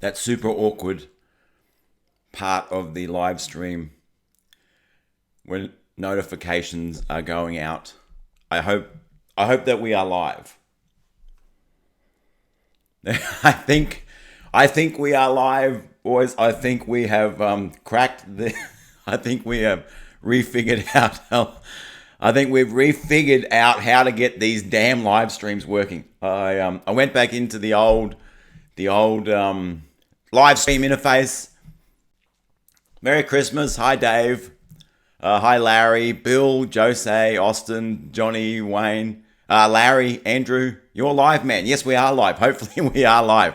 That super awkward part of the live stream when notifications are going out. I hope that we are live. I think we are live, boys. I think we have cracked the. I think we have refigured out how. I think we've refigured out how to get these damn live streams working. I went back into the old live stream interface. Merry Christmas. Hi, Dave. Hi, Larry, Bill, Jose, Austin, Johnny, Wayne, Larry, Andrew. You're live, man. Yes, we are live. Hopefully, we are live.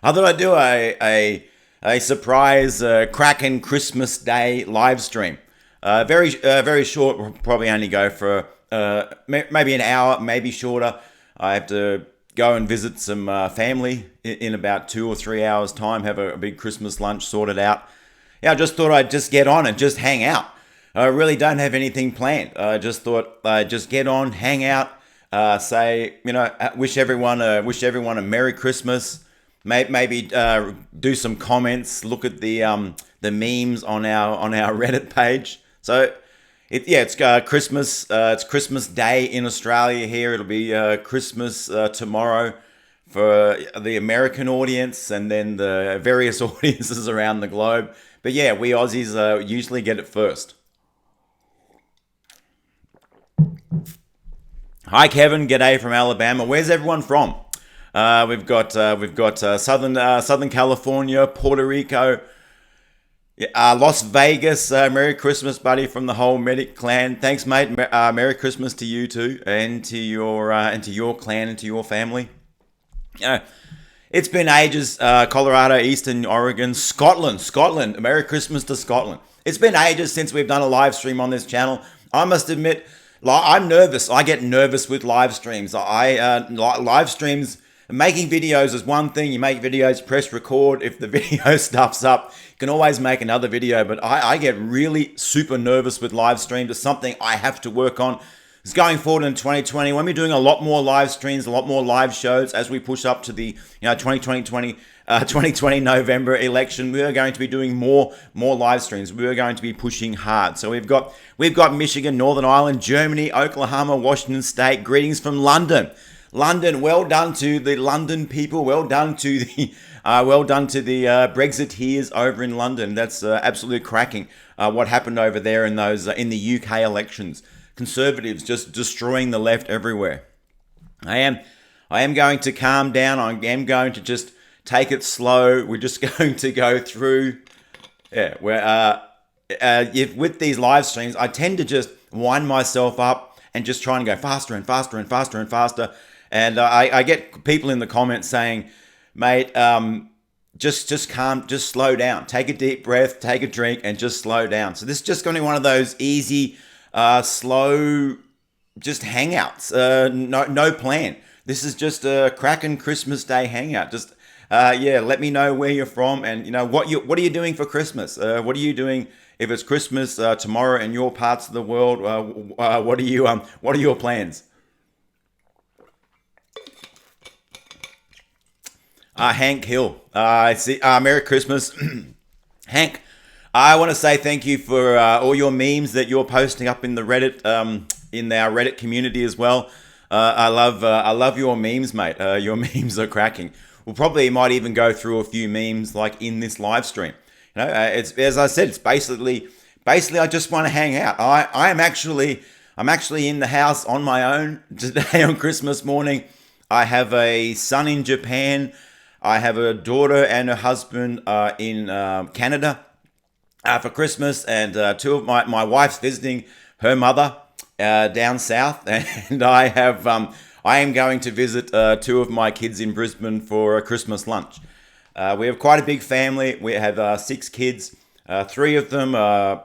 I thought I'd do a surprise Crackin Christmas Day live stream. Very short. We'll probably only go for maybe an hour, maybe shorter. I have to go and visit some family in about 2 or 3 hours' time. Have a big Christmas lunch sorted out. Yeah, I just thought I'd just get on and just hang out. I really don't have anything planned. I just thought I'd just get on, hang out, say, wish everyone a Merry Christmas. Maybe do some comments. Look at the memes on our Reddit page. So it's Christmas. It's Christmas Day in Australia here. It'll be Christmas tomorrow for the American audience, and then the various audiences around the globe. But yeah, we Aussies usually get it first. Hi Kevin, g'day from Alabama. Where's everyone from? We've got Southern California, Puerto Rico, Las Vegas. Merry Christmas, buddy, from the whole Medic clan. Thanks, mate. Merry Christmas to you too, and to your clan and to your family. It's been ages. Colorado, Eastern Oregon, Scotland. Merry Christmas to Scotland. It's been ages since we've done a live stream on this channel. I must admit, I'm nervous. I get nervous with live streams. Live streams, making videos is one thing. You make videos, press record. If the video stuffs up, you can always make another video. But I get really super nervous with live streams. It's something I have to work on. It's going forward in 2020. When we're doing a lot more live streams, a lot more live shows as we push up to the 2020 November election. We are going to be doing more live streams. We are going to be pushing hard. So we've got Michigan, Northern Ireland, Germany, Oklahoma, Washington State. Greetings from London. London, well done to the London people. Well done to the Brexiteers over in London. That's absolutely cracking. What happened over there in those in the UK elections? Conservatives just destroying the left everywhere. I am going to calm down. I am going to just take it slow. We're just going to go through. Yeah, with these live streams, I tend to just wind myself up and just try and go faster and faster and faster and faster. And I get people in the comments saying, mate, just calm, just slow down. Take a deep breath, take a drink, and just slow down. So this is just going to be one of those easy, slow, just hangouts. No plan. This is just a Crackin Christmas Day hangout. Just let me know where you're from, and what are you doing for Christmas? What are you doing if it's Christmas tomorrow in your parts of the world? What are your plans? Hank Hill. I see. Merry Christmas, Hank. I want to say thank you for all your memes that you're posting up in the Reddit, in our Reddit community as well. I love your memes, mate. Your memes are cracking. We'll probably might even go through a few memes like in this live stream. It's, as I said, it's basically I just want to hang out. I'm actually in the house on my own today on Christmas morning. I have a son in Japan. I have a daughter and a husband in Canada for Christmas, and two of my wife's visiting her mother down south, and I am going to visit two of my kids in Brisbane for a Christmas lunch. We have quite a big family. We have 6 kids. Three of them are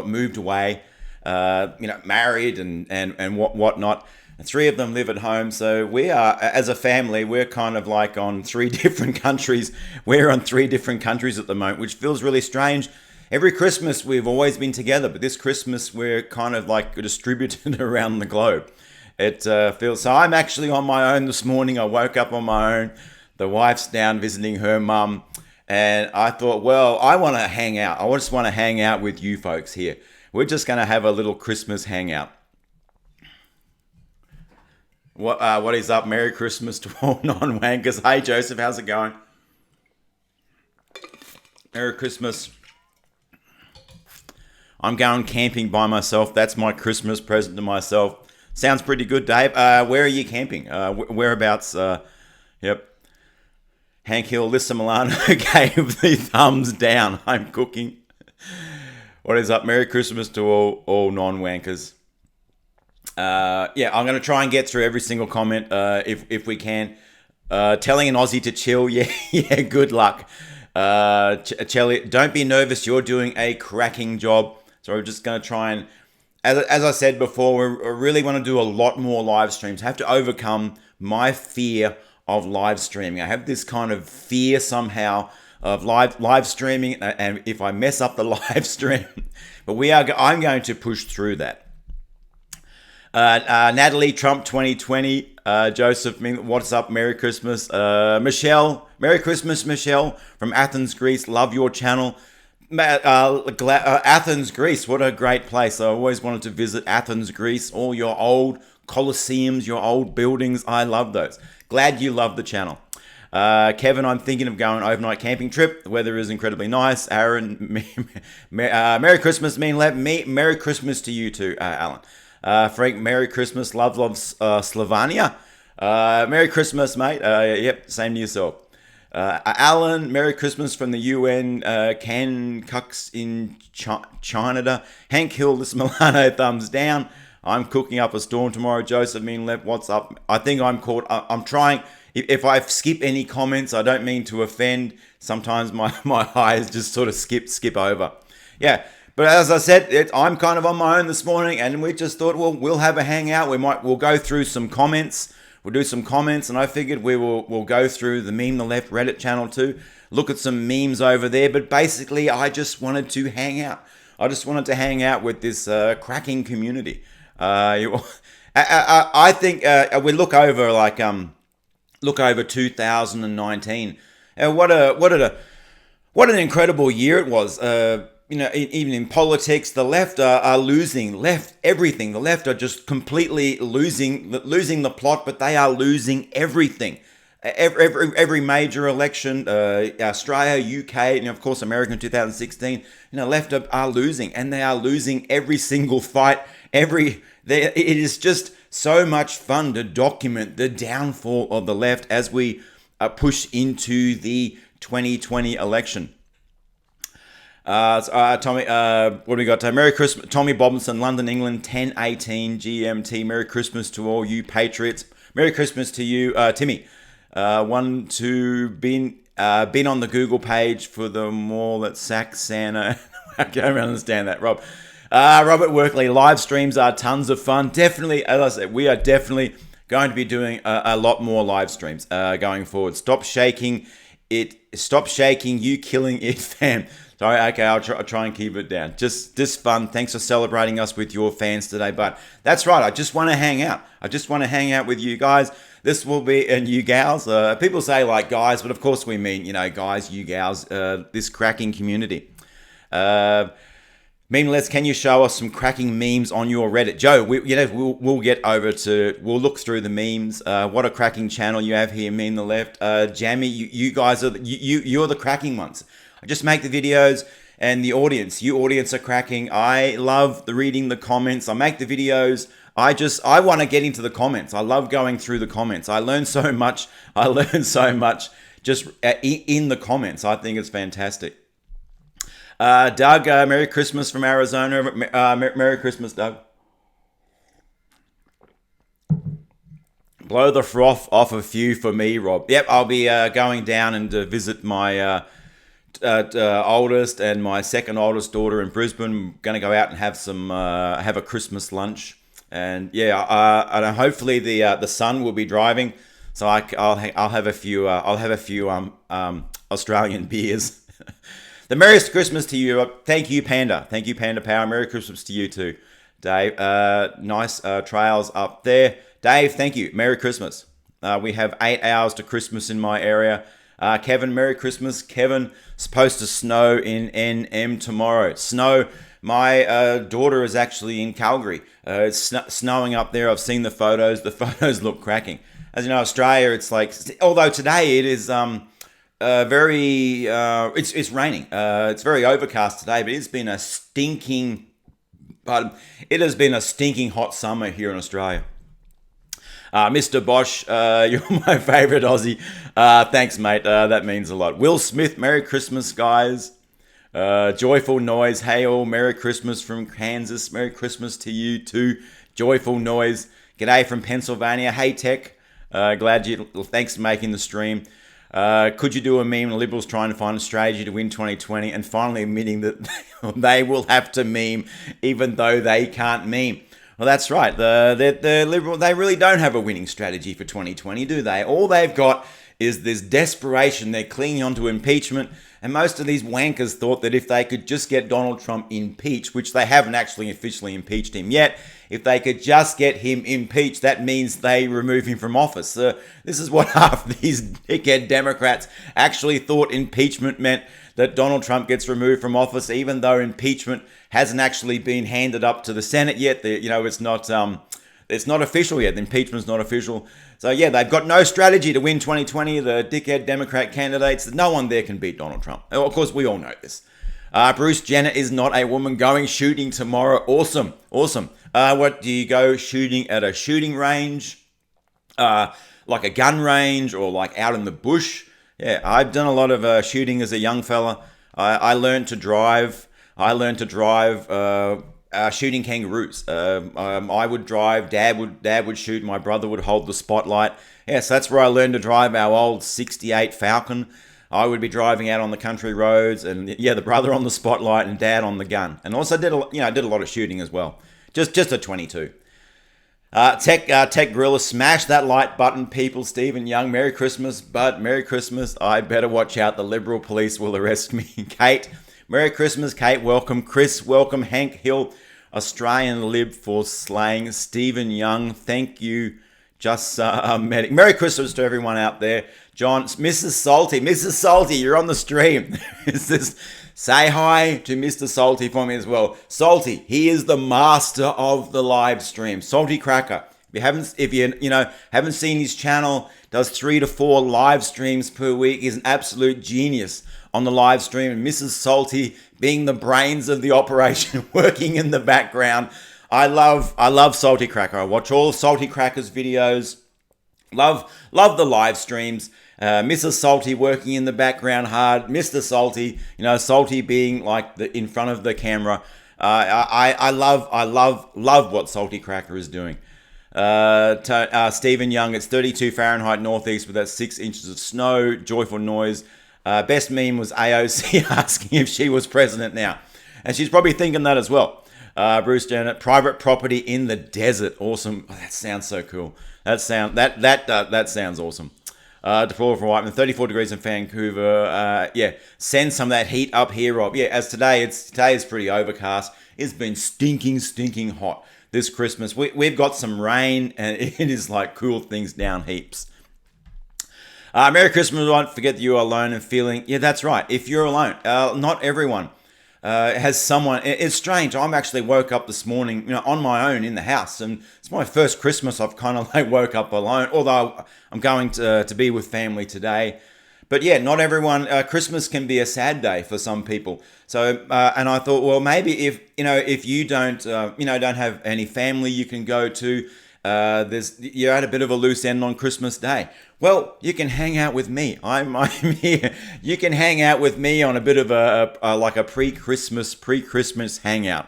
moved away, married and whatnot. And 3 of them live at home. So we are, as a family, we're kind of like on 3 different countries. We're on 3 different countries at the moment, which feels really strange. every Christmas we've always been together, but this Christmas we're kind of like distributed around the globe. It feels so. I'm actually on my own this morning. I woke up on my own. The wife's down visiting her mum, and I thought, well, I want to hang out. I just want to hang out with you folks here. We're just going to have a little Christmas hangout. What is up? Merry Christmas to all non-wankers. Hey, Joseph, how's it going? Merry Christmas. I'm going camping by myself. That's my Christmas present to myself. Sounds pretty good, Dave. Where are you camping? Whereabouts? Yep. Hank Hill, Lissa Milano gave the thumbs down. I'm cooking. What is up? Merry Christmas to all non-wankers. Yeah, I'm going to try and get through every single comment if we can. Telling an Aussie to chill. Yeah, good luck. Chelly, don't be nervous. You're doing a cracking job. So we're just going to try and, as I said before, we really want to do a lot more live streams. I have to overcome my fear of live streaming. I have this kind of fear somehow of live streaming, and if I mess up the live stream, but I'm going to push through that. Natalie, Trump 2020, Joseph, what's up? Merry Christmas. Michelle, Merry Christmas, Michelle from Athens, Greece. Love your channel. Athens, Greece, what a great place. I always wanted to visit Athens, Greece. All your old colosseums, your old buildings. I love those. Glad you love the channel. Kevin, I'm thinking of going overnight camping trip. The weather is incredibly nice. Aaron, Merry Christmas, Merry Christmas to you too, Alan. Frank, Merry Christmas. Love, Slovenia. Merry Christmas, mate. Yep, same to yourself. Alan, Merry Christmas from the UN. Ken Cux in China. Hank Hill, this Milano, thumbs down. I'm cooking up a storm tomorrow. Joseph Meanlep, what's up? I think I'm caught. I'm trying. If I skip any comments, I don't mean to offend. Sometimes my eyes just sort of skip over. Yeah. But as I said, I'm kind of on my own this morning, and we just thought, well, we'll have a hangout. We'll go through some comments. We'll do some comments, and I figured we'll go through the Meme the Left Reddit channel too. Look at some memes over there. But basically, I just wanted to hang out. I just wanted to hang out with this cracking community. I think we look over 2019. What an incredible year it was. Even in politics, the left are losing everything. The left are just completely losing the plot, but they are losing everything. Every major election, Australia, UK, and of course America in 2016, left are losing, and they are losing every single fight. It is just so much fun to document the downfall of the left as we push into the 2020 election. Tommy, what do we got? Merry Christmas, Tommy Bobinson, London, England, 10:18 GMT. Merry Christmas to all you patriots. Merry Christmas to you, Timmy. Been on the Google page for the mall at Saxana. I don't understand that, Rob. Robert Workley, live streams are tons of fun. Definitely, as I said, we are definitely going to be doing a lot more live streams going forward. Stop shaking, you killing it, fam. Sorry, okay, I'll try and keep it down. Just fun. Thanks for celebrating us with your fans today. But that's right, I just want to hang out. I just want to hang out with you guys. This will be, and you gals. People say like guys, but of course we mean, guys, you gals, this cracking community. Memeless, can you show us some cracking memes on your Reddit? Joe, we'll get over to, we'll look through the memes. What a cracking channel you have here, Meme the Left. Jammy, you guys are, you're the cracking ones. I just make the videos, and you audience are cracking. I love reading the comments. I make the videos. I want to get into the comments. I love going through the comments. I learn so much. Just in the comments. I think it's fantastic. Doug, Merry Christmas from Arizona. Merry Christmas, Doug. Blow the froth off a few for me, Rob. Yep, I'll be going down and visit my oldest and my second oldest daughter in Brisbane. I'm going to go out and have a Christmas lunch, and and hopefully the son will be driving, so I'll have a few Australian beers. The merriest Christmas to you. Thank you, Panda. Thank you, Panda Power. Merry Christmas to you too, Dave. Nice trails up there. Dave, thank you. Merry Christmas. We have 8 hours to Christmas in my area. Kevin, Merry Christmas. Kevin, supposed to snow in NM tomorrow. Snow. My daughter is actually in Calgary. It's snowing up there. I've seen the photos. The photos look cracking. As you know, Australia, it's like, although today it is it's raining. It's very overcast today, but it has been a stinking hot summer here in Australia. Mr. Bosch, you're my favourite Aussie. Thanks, mate. That means a lot. Will Smith, Merry Christmas, guys. Joyful Noise, hey all, Merry Christmas from Kansas. Merry Christmas to you too. Joyful Noise, g'day from Pennsylvania. Hey Tech, thanks for making the stream. Could you do a meme? The Liberals trying to find a strategy to win 2020 and finally admitting that they will have to meme even though they can't meme. Well, that's right. The Liberal, they really don't have a winning strategy for 2020, do they? All they've got is this desperation. They're clinging onto impeachment. And most of these wankers thought that if they could just get Donald Trump impeached, which they haven't actually officially impeached him yet, if they could just get him impeached, that means they remove him from office. This is what half these dickhead Democrats actually thought impeachment meant, that Donald Trump gets removed from office, even though impeachment hasn't actually been handed up to the Senate yet. It's not official yet. The impeachment's not official. So yeah, they've got no strategy to win 2020. The dickhead Democrat candidates, no one there can beat Donald Trump. Of course, we all know this. Bruce Jenner is not a woman going shooting tomorrow. Awesome. What do you go shooting at a shooting range? Like a gun range or like out in the bush? Yeah, I've done a lot of shooting as a young fella. I learned to drive. Shooting kangaroos. I would drive. Dad would shoot. My brother would hold the spotlight. Yeah, so that's where I learned to drive our old '68 Falcon. I would be driving out on the country roads, and yeah, the brother on the spotlight and Dad on the gun. And also did a lot of shooting as well. Just a 22. Tech Gorilla, smash that like button, people. Stephen Young, Merry Christmas, bud. Merry Christmas. I better watch out. The Liberal police will arrest me. Kate, Merry Christmas, Kate. Welcome. Chris, welcome. Hank Hill, Australian Lib for slaying. Stephen Young, thank you. Just medic. Merry Christmas to everyone out there. John, Mrs. Salty, you're on the stream. Say hi to Mr. Salty for me as well. Salty, he is the master of the live stream. Salty Cracker. If you haven't seen his channel, does 3 to 4 live streams per week. He's an absolute genius on the live stream. And Mrs. Salty being the brains of the operation, working in the background. I love Salty Cracker. I watch all of Salty Cracker's videos. Love the live streams. Mrs. Salty working in the background hard. Mr. Salty, Salty being like in front of the camera. I love what Salty Cracker is doing. Stephen Young, it's 32 Fahrenheit northeast with that 6 inches of snow. Joyful Noise. Best meme was AOC asking if she was president now, and she's probably thinking that as well. Bruce Jenner, private property in the desert. Awesome. Oh, that sounds so cool. That sounds awesome. Deplorable for Whiteman, 34 degrees in Vancouver. Send some of that heat up here, Rob. Yeah, as today is pretty overcast. It's been stinking hot this Christmas. We've got some rain, and it is like cooled things down heaps. Merry Christmas, don't forget that you are alone and feeling. Yeah, that's right. If you're alone, not everyone has someone. It's strange. I'm actually woke up this morning, on my own in the house, and it's my first Christmas I've kind of like woke up alone. Although I'm going to be with family today, but yeah, not everyone. Christmas can be a sad day for some people. So, and I thought, well, maybe if you don't have any family you can go to, you're at a bit of a loose end on Christmas Day. Well, you can hang out with me. I'm here. You can hang out with me on a bit of a pre-Christmas hangout.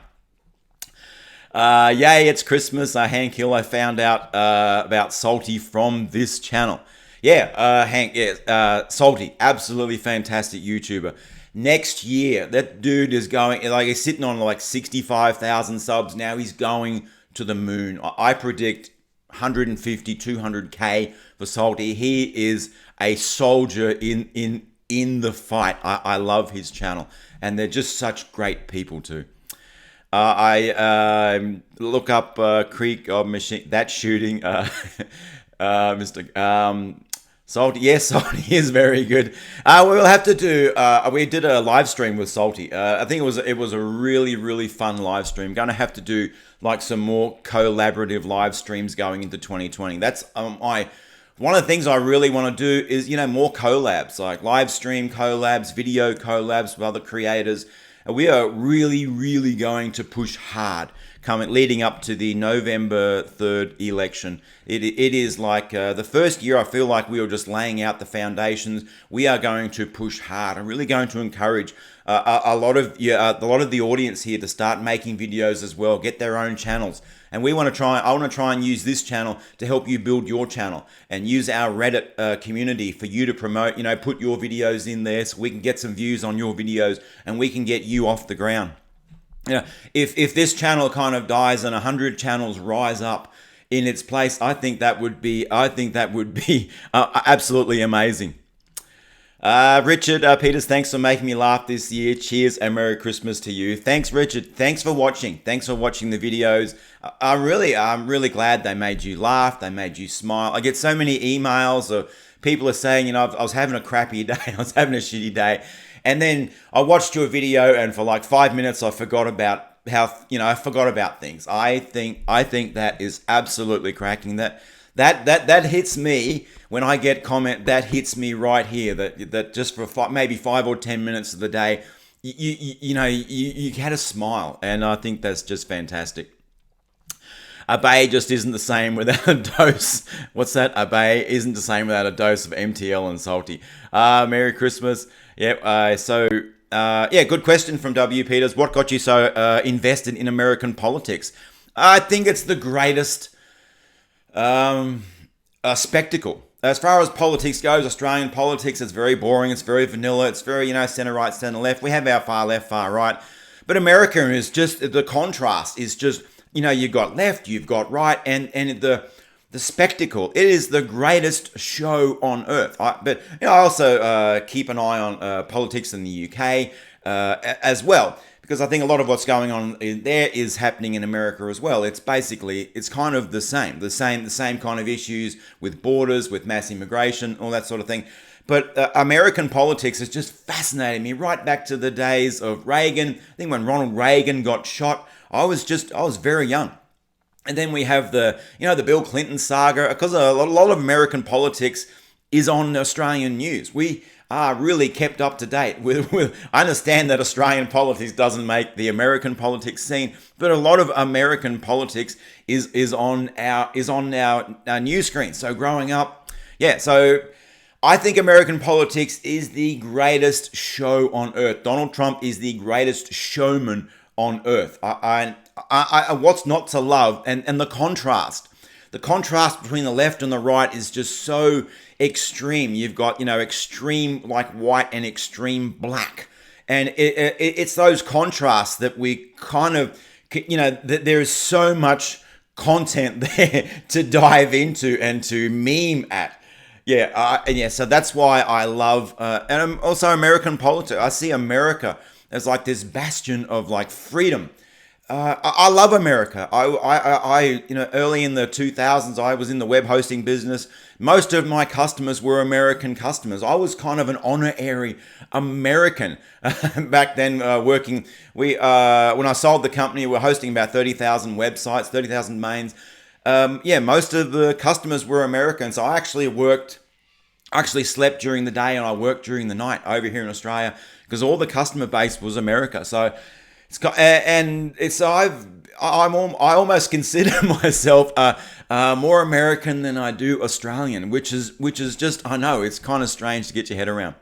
Yay, it's Christmas. Hank Hill, I found out about Salty from this channel. Yeah, Hank, yeah, Salty, absolutely fantastic YouTuber. Next year, that dude is going, he's sitting on 65,000 subs. Now he's going to the moon. I predict 150, 200K for Salty. He is a soldier in the fight. I love his channel. and they're just such great people too. I look up Creek of Machine, that shooting, Mr. Salty. Yes, Salty is very good. We'll have to do. We did a live stream with Salty. I think it was a really fun live stream. Going to have to do like some more collaborative live streams going into 2020. That's one of the things I really want to do is more collabs, like live stream collabs, video collabs with other creators. We are really going to push hard leading up to the November 3rd election. It is like the first year I feel like we were just laying out the foundations. We are going to push hard. I'm really going to encourage a lot of the audience here to start making videos as well, get their own channels. And I want to try and use this channel to help you build your channel, and use our Reddit community for you to promote, put your videos in there so we can get some views on your videos and we can get you off the ground. If this channel kind of dies and 100 channels rise up in its place, I think that would be absolutely amazing. Richard Peters, thanks for making me laugh this year. Cheers and Merry Christmas to you. Thanks, Richard. Thanks for watching. Thanks for watching the videos. I'm really glad they made you laugh. They made you smile. I get so many emails of people are saying, I was having a crappy day. I was having a shitty day. And then I watched your video, and for like 5 minutes, I forgot about I forgot about things. I think that is absolutely cracking. That hits me when I get comment. That hits me right here. That just for maybe 5 or 10 minutes of the day, you had a smile, and I think that's just fantastic. A bay just isn't the same without a dose. What's that? A bay isn't the same without a dose of MTL and Salty. Merry Christmas. Yep. Good question from W. Peters. What got you so invested in American politics? I think it's the greatest spectacle. As far as politics goes, Australian politics is very boring. It's very vanilla. It's very, center right, center left. We have our far left, far right. But America is just, the contrast is just, you've got left, you've got right, and the spectacle. It is the greatest show on earth. But I also keep an eye on politics in the UK as well, because I think a lot of what's going on there is happening in America as well. It's kind of the same kind of issues with borders, with mass immigration, all that sort of thing. But American politics has just fascinated me right back to the days of Reagan. I think when Ronald Reagan got shot, I was very young. And then we have the Bill Clinton saga, because a lot of American politics is on Australian news. We are really kept up to date with I understand that Australian politics doesn't make the American politics scene, but a lot of American politics is on our news screen. So growing up, so I think American politics is the greatest show on earth. Donald Trump is the greatest showman on earth. What's not to love, and the contrast between the left and the right is just so extreme. You've got extreme like white and extreme black, and it's those contrasts that we kind of there is so much content there to dive into and to meme at. So that's why I love and also American politics. I see America as like this bastion of like freedom. I love America. I early in the 2000s, I was in the web hosting business. Most of my customers were American customers. I was kind of an honorary American back then. Working, when I sold the company, we were hosting about 30,000 websites, 30,000 domains. Most of the customers were American. So I actually slept during the day and I worked during the night over here in Australia because all the customer base was America. So I almost consider myself more American than I do Australian, which is just, I know it's kind of strange to get your head around.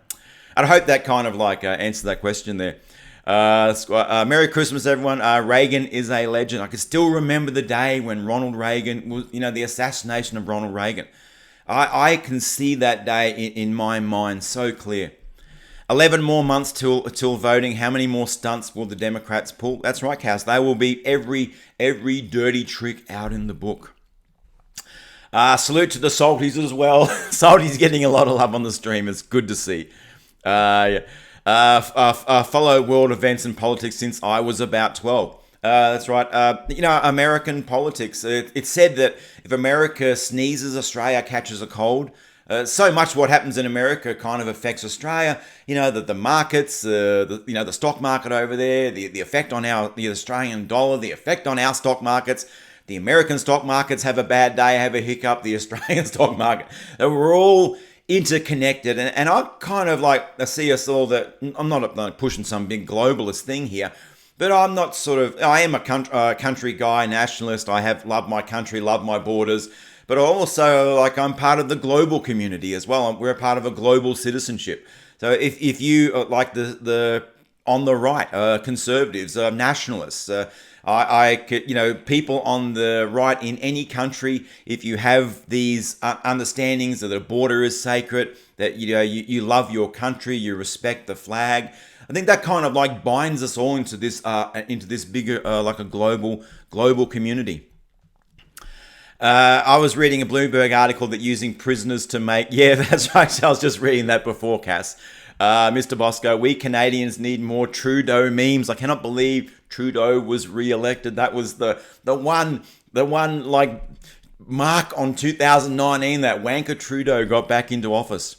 I hope that kind of like answered that question there. Merry Christmas, everyone. Reagan is a legend. I can still remember the day when Ronald Reagan was, the assassination of Ronald Reagan. I can see that day in my mind so clear. 11 more months till voting. How many more stunts will the Democrats pull? That's right, Cass. They will be every dirty trick out in the book. Salute to the Salties as well. Salties getting a lot of love on the stream. It's good to see. Follow world events and politics since I was about 12. That's right. American politics. It's said that if America sneezes, Australia catches a cold. So much what happens in America kind of affects Australia. The markets, the stock market over there, the effect on the Australian dollar, the effect on our stock markets. The American stock markets have a bad day, have a hiccup. The Australian stock market. We're all interconnected, and I kind of I see us all that I'm not pushing some big globalist thing here, but I'm not I am a country guy, nationalist. I have loved my country, love my borders, but also I'm part of the global community as well. We're a part of a global citizenship. So if you like the on the right, conservatives, nationalists, people on the right in any country, if you have these understandings that the border is sacred, that you love your country, you respect the flag, I think that kind of binds us all into this bigger a global community. I was reading a Bloomberg article that using prisoners to make... Yeah, that's right. I was just reading that before, Cass. Mr. Bosco, we Canadians need more Trudeau memes. I cannot believe Trudeau was re-elected. That was the one mark on 2019 that wanker Trudeau got back into office.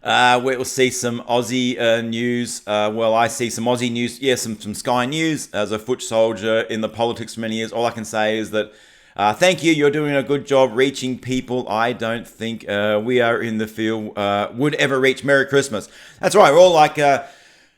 We'll see some Aussie news. I see some Aussie news. Yeah, some Sky News. As a foot soldier in the politics for many years, all I can say is that thank you. You're doing a good job reaching people I don't think we are in the field would ever reach. Merry Christmas. That's right. We're all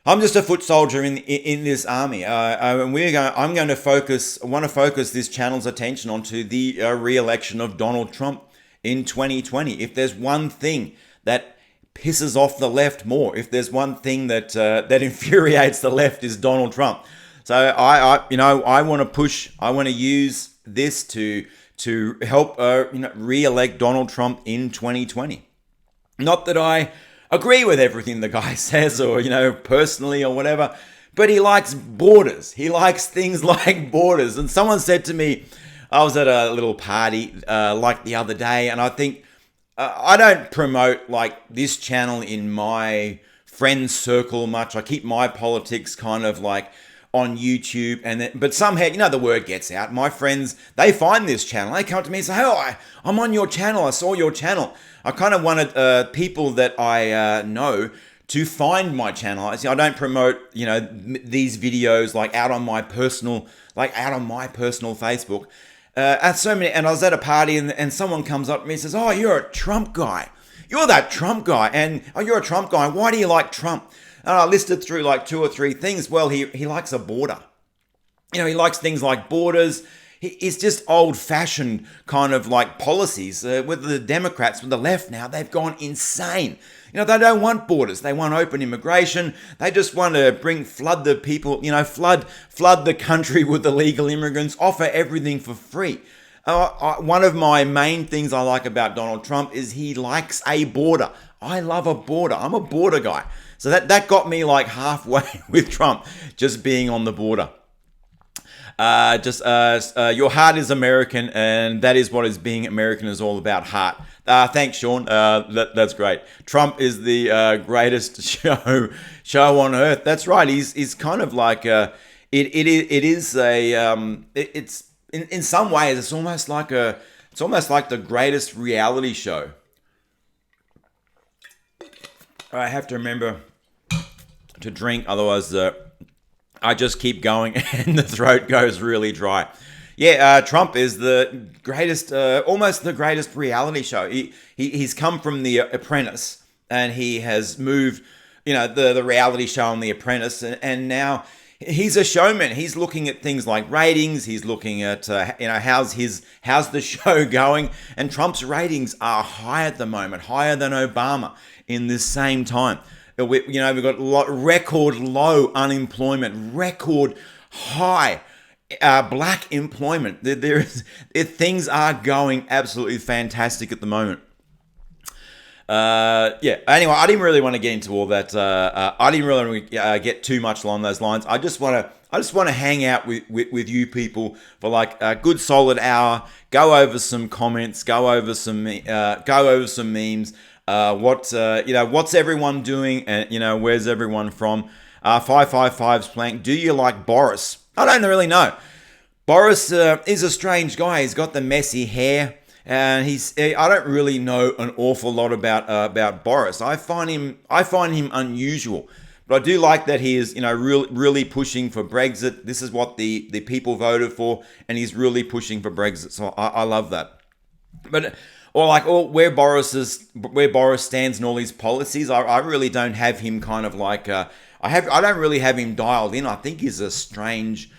I'm just a foot soldier in this army, and I want to focus this channel's attention onto the re-election of Donald Trump in 2020. If there's one thing that pisses off the left more, if there's one thing that infuriates the left, is Donald Trump. So I want to push. I want to use this to help re-elect Donald Trump in 2020. Not that I agree with everything the guy says, or personally or whatever, but he likes borders. He likes things like borders. And someone said to me, I was at a little party the other day, and I think I don't promote this channel in my friends circle much. I keep my politics kind of on YouTube, but somehow, the word gets out. My friends, they find this channel. They come to me and say, "Hey, I'm on your channel. I saw your channel." I kind of wanted people that I know to find my channel. I don't promote, these videos out on my personal Facebook. And I was at a party, and someone comes up to me and says, "Oh, you're a Trump guy. You're that Trump guy. And you're a Trump guy. Why do you like Trump?" And I listed through 2 or 3 things. Well, he likes a border. He likes things like borders. It's just old-fashioned kind of policies. With the Democrats, with the left now, they've gone insane. They don't want borders. They want open immigration. They just want to flood the people, flood the country with illegal immigrants, offer everything for free. One of my main things I like about Donald Trump is he likes a border. I love a border. I'm a border guy. So that got me halfway with Trump, just being on the border. Your heart is American, and that is what is being American is all about, heart. Thanks, Sean. That's great. Trump is the greatest show on earth. That's right. He's kind of it's in some ways it's almost like the greatest reality show. I have to remember to drink, otherwise I just keep going and the throat goes really dry. Yeah, Trump is the greatest, almost the greatest reality show. He's come from The Apprentice, and he has moved, the reality show on The Apprentice, and now he's a showman. He's looking at things like ratings. He's looking at, how's the show going? And Trump's ratings are high at the moment, higher than Obama in this same time. We've got record low unemployment, record high black employment. Things are going absolutely fantastic at the moment. Anyway, I didn't really want to get into all that. I didn't really want to get too much along those lines. I just want to hang out with you people for a good solid hour. Go over some comments. Go over some memes. What's everyone doing, and where's everyone from? 555's playing. Do you like Boris? I don't really know. Boris is a strange guy. He's got the messy hair, and I don't really know an awful lot about Boris. I find him unusual, but I do like that he is really pushing for Brexit. This is what the people voted for, and he's really pushing for Brexit. So I love that. But where Boris stands in all his policies, I really don't have him kind of like I don't really have him dialed in. I think he's a strange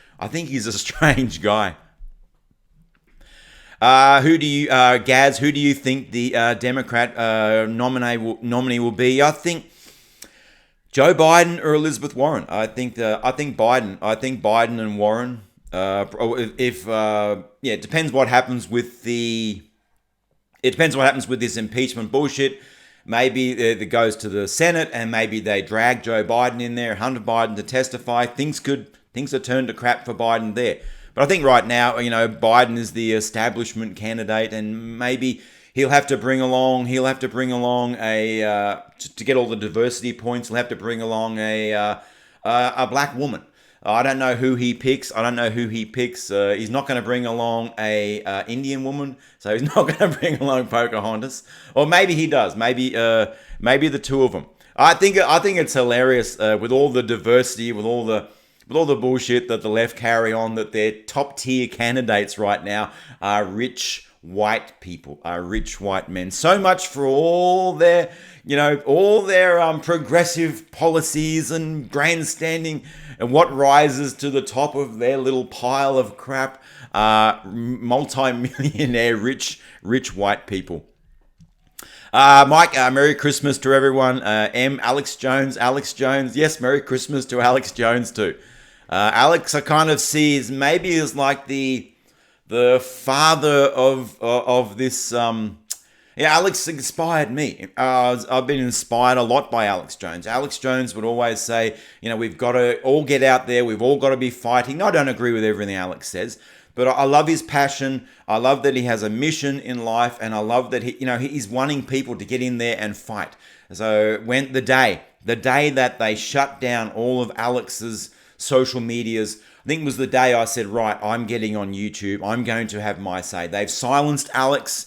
guy. Gaz? Who do you think the Democrat nominee will be? I think Joe Biden or Elizabeth Warren. I think Biden. I think Biden and Warren. It depends what happens with this impeachment bullshit. Maybe it goes to the Senate, and maybe they drag Joe Biden in there, Hunter Biden to testify. Things are turned to crap for Biden there. But I think right now, Biden is the establishment candidate, and maybe he'll have to bring along a to get all the diversity points. He'll have to bring along a black woman. I don't know who he picks. He's not going to bring along a Indian woman, so he's not going to bring along Pocahontas. Or maybe he does. Maybe the two of them. I think it's hilarious with all the diversity, with all the bullshit that the left carry on, that their top tier candidates right now are rich white people, are rich white men. So much for all their progressive policies and grandstanding, and what rises to the top of their little pile of crap, multi-millionaire rich white people. Mike, Merry Christmas to everyone. Alex Jones. Yes, Merry Christmas to Alex Jones too. Alex, I kind of see as maybe as like the father of this. Alex inspired me. I've been inspired a lot by Alex Jones. Alex Jones would always say, we've got to all get out there. We've all got to be fighting. I don't agree with everything Alex says, but I love his passion. I love that he has a mission in life, and I love that he's wanting people to get in there and fight. So when the day that they shut down all of Alex's social medias, I think it was the day I said, right, I'm getting on YouTube. I'm going to have my say. They've silenced Alex.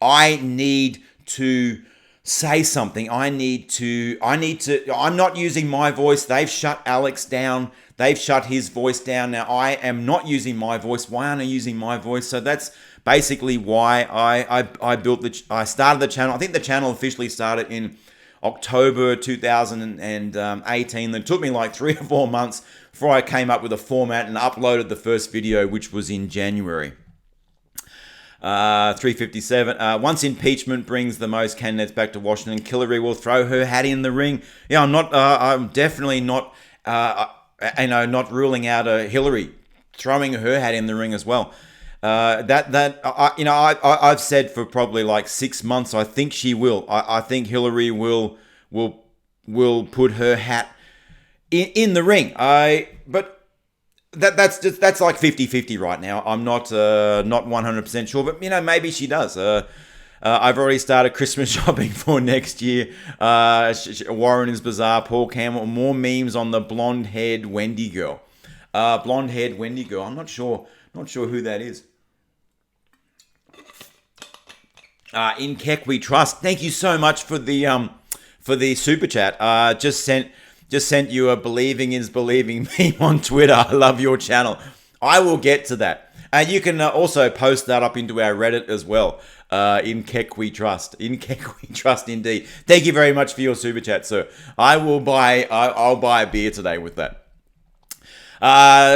I need to say something. I'm not using my voice. They've shut Alex down. They've shut his voice down. Now I am not using my voice. Why aren't I using my voice? So that's basically why I started the channel. I think the channel officially started in October 2018. It took me like 3 or 4 months before I came up with a format and uploaded the first video, which was in January. 357. Once impeachment brings the most candidates back to Washington, Hillary will throw her hat in the ring. Yeah, I'm definitely not. Not ruling out Hillary throwing her hat in the ring as well. I've said for probably like 6 months. I think she will. I think Hillary will put her hat in the ring. But. That's like 50-50 right now. I'm not 100% sure, but maybe she does. I've already started Christmas shopping for next year. Warren is bizarre. Paul Campbell. More memes on the blonde-haired Wendy girl. Blonde-haired Wendy girl. I'm not sure who that is. In Keck we trust. Thank you so much for the super chat. Just sent you a believing is believing meme on Twitter. I love your channel. I will get to that. You can also post that up into our Reddit as well. In Keck we trust. In Keck we trust indeed. Thank you very much for your super chat, sir. I'll buy a beer today with that.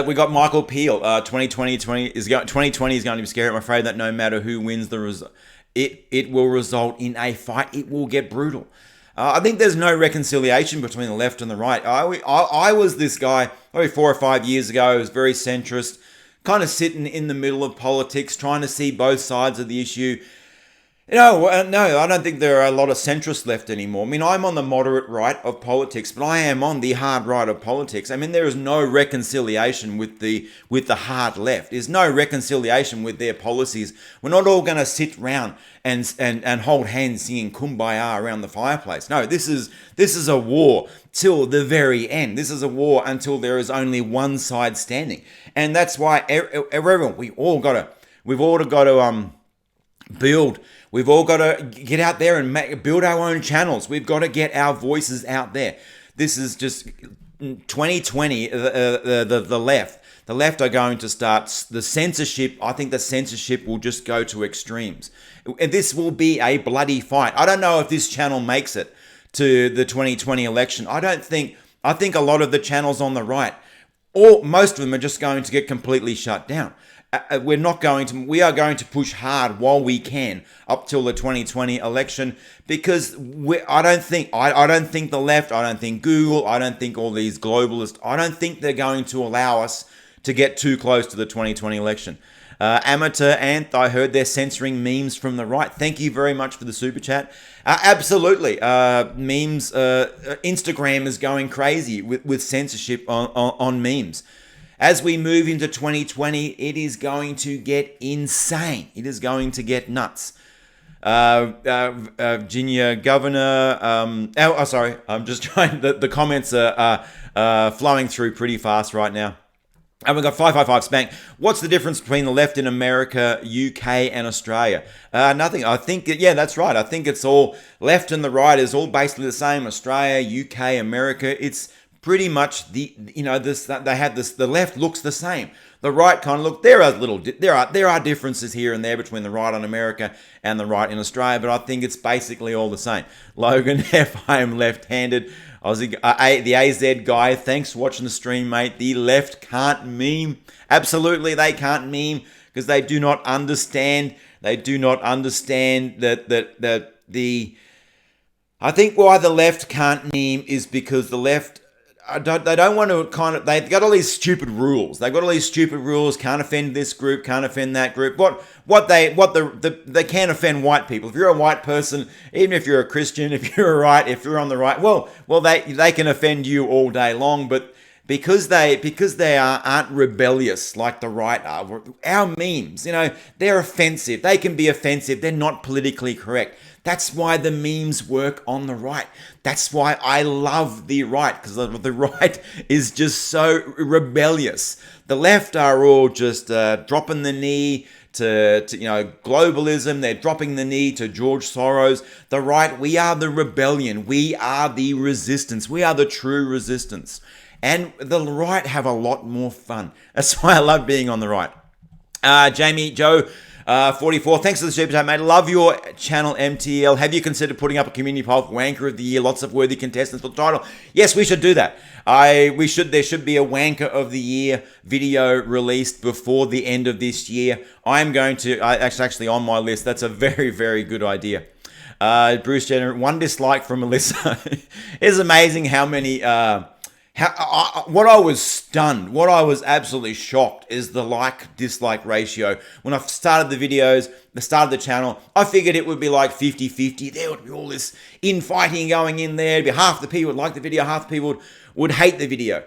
We got Michael Peel. 2020 is going to be scary. I'm afraid that no matter who wins the result, it will result in a fight. It will get brutal. I think there's no reconciliation between the left and the right. I was this guy maybe 4 or 5 years ago. I was very centrist, kind of sitting in the middle of politics, trying to see both sides of the issue. No, I don't think there are a lot of centrists left anymore. I mean, I'm on the moderate right of politics, but I am on the hard right of politics. I mean, there is no reconciliation with the hard left. There's no reconciliation with their policies. We're not all going to sit round and hold hands singing "Kumbaya" around the fireplace. No, this is a war till the very end. This is a war until there is only one side standing, and that's why everyone we've all got to build. We've all got to get out there and build our own channels. We've got to get our voices out there. This is just 2020. The left. The left are going to start the censorship. I think the censorship will just go to extremes. This will be a bloody fight. I don't know if this channel makes it to the 2020 election. I think a lot of the channels on the right, or most of them, are just going to get completely shut down. We are going to push hard while we can up till the 2020 election, because I don't think the left, I don't think Google, I don't think all these globalists, I don't think they're going to allow us to get too close to the 2020 election. Amateur Anth, I heard they're censoring memes from the right. Thank you very much for the super chat. Absolutely. Memes, Instagram is going crazy with censorship on memes. As we move into 2020, it is going to get insane. It is going to get nuts. Virginia Governor. Sorry. I'm just trying. The comments are flowing through pretty fast right now. And we've got 555 Spank. What's the difference between the left in America, UK, and Australia? Nothing. I think, that's right. I think it's all left and the right is all basically the same. Australia, UK, America. It's pretty much the left looks the same. The right kind of there are differences here and there between the right in America and the right in Australia, but I think it's basically all the same. Logan F, I am left-handed. The AZ guy, thanks for watching the stream, mate. The left can't meme. Absolutely, they can't meme because they do not understand. They do not understand that I think why the left can't meme is because the left, they don't want to they've got all these stupid rules. They've got all these stupid rules. Can't offend this group. Can't offend that group. They can't offend white people. If you're a white person, even if you're a Christian, if you're if you're on the right, they can offend you all day long. But because they aren't rebellious like the right are, our memes, they're offensive. They can be offensive. They're not politically correct. That's why the memes work on the right. That's why I love the right, because the right is just so rebellious. The left are all just dropping the knee to globalism. They're dropping the knee to George Soros. The right, we are the rebellion. We are the resistance. We are the true resistance. And the right have a lot more fun. That's why I love being on the right. Jamie, Joe, 44. Thanks for the super chat, mate. Love your channel, MTL. Have you considered putting up a community poll for Wanker of the Year? Lots of worthy contestants for the title. Yes, we should do that. There should be a Wanker of the Year video released before the end of this year. I'm going to, actually on my list. That's a very, very good idea. Bruce Jenner, one dislike from Melissa. It's amazing how many, what I was stunned, what I was absolutely shocked is the like-dislike ratio. When I started the videos, the start of the channel, I figured it would be like 50-50. There would be all this infighting going in there. Half the people would like the video, half the people would hate the video.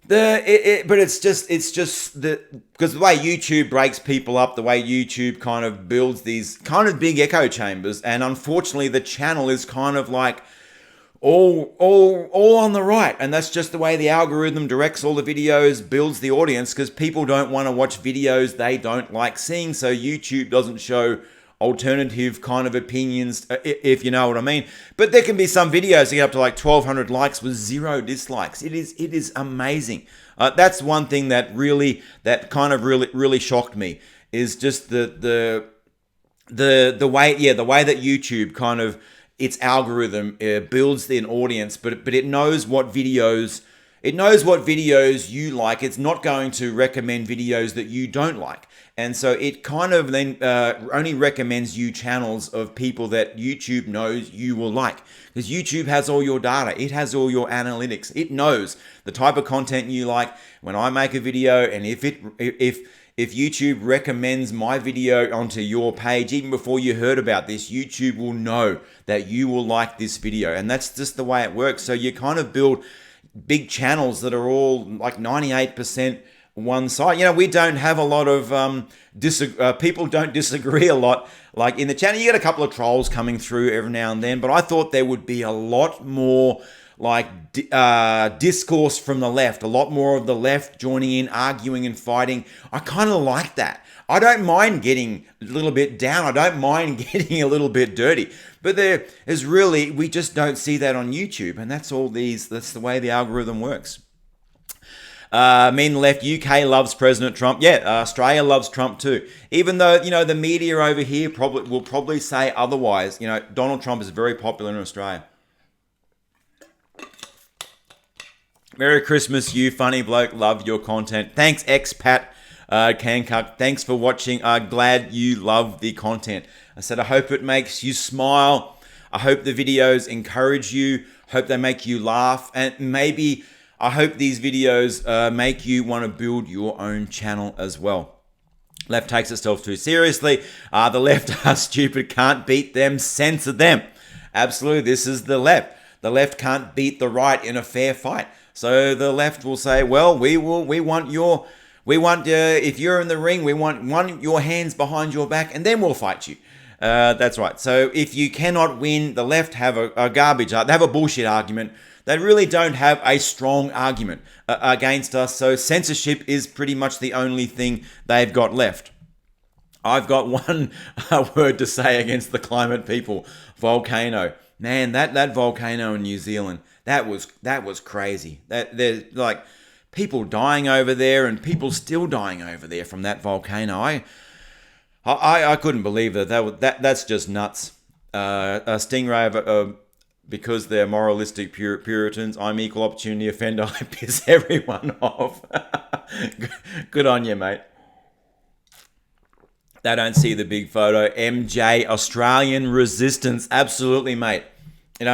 But it's just because the way YouTube breaks people up, the way YouTube kind of builds these kind of big echo chambers, and unfortunately the channel is kind of like all on the right, and that's just the way the algorithm directs all the videos, builds the audience, because people don't want to watch videos they don't like seeing, so YouTube doesn't show alternative kind of opinions, if you know what I mean. But there can be some videos that get up to like 1,200 likes with 0 dislikes. It is amazing. That's one thing that really shocked me, is just the way that YouTube kind of, its algorithm builds an audience, but it knows what videos you like. It's not going to recommend videos that you don't like. And so it kind of then only recommends you channels of people that YouTube knows you will like. Because YouTube has all your data. It has all your analytics. It knows the type of content you like. When I make a video, and if if YouTube recommends my video onto your page, even before you heard about this, YouTube will know that you will like this video. And that's just the way it works. So you kind of build big channels that are all like 98% one side. We don't have a lot of people don't disagree a lot. Like in the channel, you get a couple of trolls coming through every now and then, but I thought there would be a lot more like discourse from the left, a lot more of the left joining in, arguing and fighting. I kind of like that. I don't mind getting a little bit down. I don't mind getting a little bit dirty. But there is really, we just don't see that on YouTube. And that's the way the algorithm works. Me and the left, UK loves President Trump. Yeah, Australia loves Trump too. Even though, the media over here will probably say otherwise. Donald Trump is very popular in Australia. Merry Christmas, you funny bloke. Love your content. Thanks, expat Cancuk. Thanks for watching. Glad you love the content. I said, I hope it makes you smile. I hope the videos encourage you. Hope they make you laugh. And maybe I hope these videos make you want to build your own channel as well. Left takes itself too seriously. The left are stupid. Can't beat them. Censor them. Absolutely. This is the left. The left can't beat the right in a fair fight. So the left will say, well, if you're in the ring, we want your hands behind your back, and then we'll fight you. That's right. So if you cannot win, the left have a garbage, they have a bullshit argument. They really don't have a strong argument against us. So censorship is pretty much the only thing they've got left. I've got one word to say against the climate people: volcano. Man, that volcano in New Zealand, that was crazy. There's like people dying over there, and people still dying over there from that volcano. I couldn't believe that's just nuts. A Stingray, because they're moralistic Puritans, I'm equal opportunity offender. I piss everyone off. Good on you, mate. They don't see the big photo. MJ, Australian resistance. Absolutely, mate. We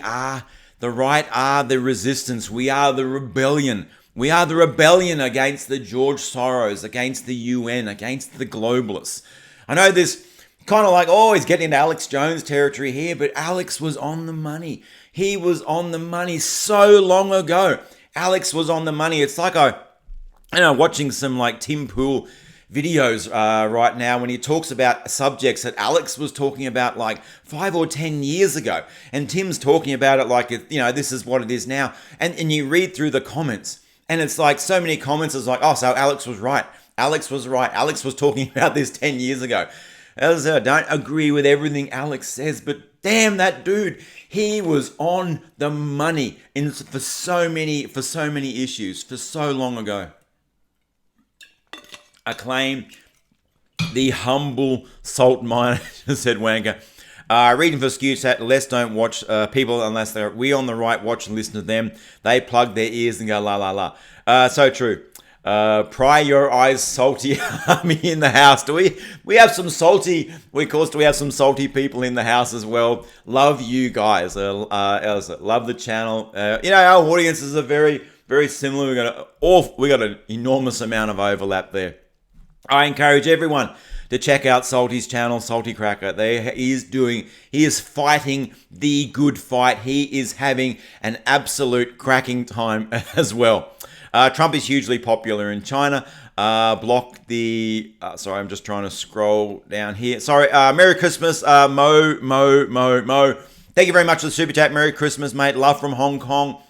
are the right, are the resistance. We are the rebellion. We are the rebellion against the George Soros, against the UN, against the globalists. I know this kind of like, he's getting into Alex Jones territory here, but Alex was on the money. He was on the money so long ago. Alex was on the money. It's like watching some like Tim Pool videos right now when he talks about subjects that Alex was talking about like 5 or 10 years ago, and Tim's talking about it like this is what it is now, and you read through the comments, and it's like so many comments is like, so Alex was right. Alex was right. Alex was talking about this 10 years ago. As I don't agree with everything Alex says, but damn, that dude, he was on the money for so many issues for so long ago. Acclaim the humble salt miner, said Wanker. Reading for SkewChat, less don't watch people unless we on the right watch and listen to them. They plug their ears and go la la la. So true. Pry your eyes, salty army in the house. Do we have some salty? Of course, do we have some salty people in the house as well? Love you guys. Love the channel. Our audiences are very, very similar. We got an enormous amount of overlap there. I encourage everyone to check out Salty's channel, Salty Cracker. He is fighting the good fight. He is having an absolute cracking time as well. Trump is hugely popular in China. Block the... sorry, I'm just trying to scroll down here. Sorry, Merry Christmas, Mo. Thank you very much for the super chat. Merry Christmas, mate. Love from Hong Kong.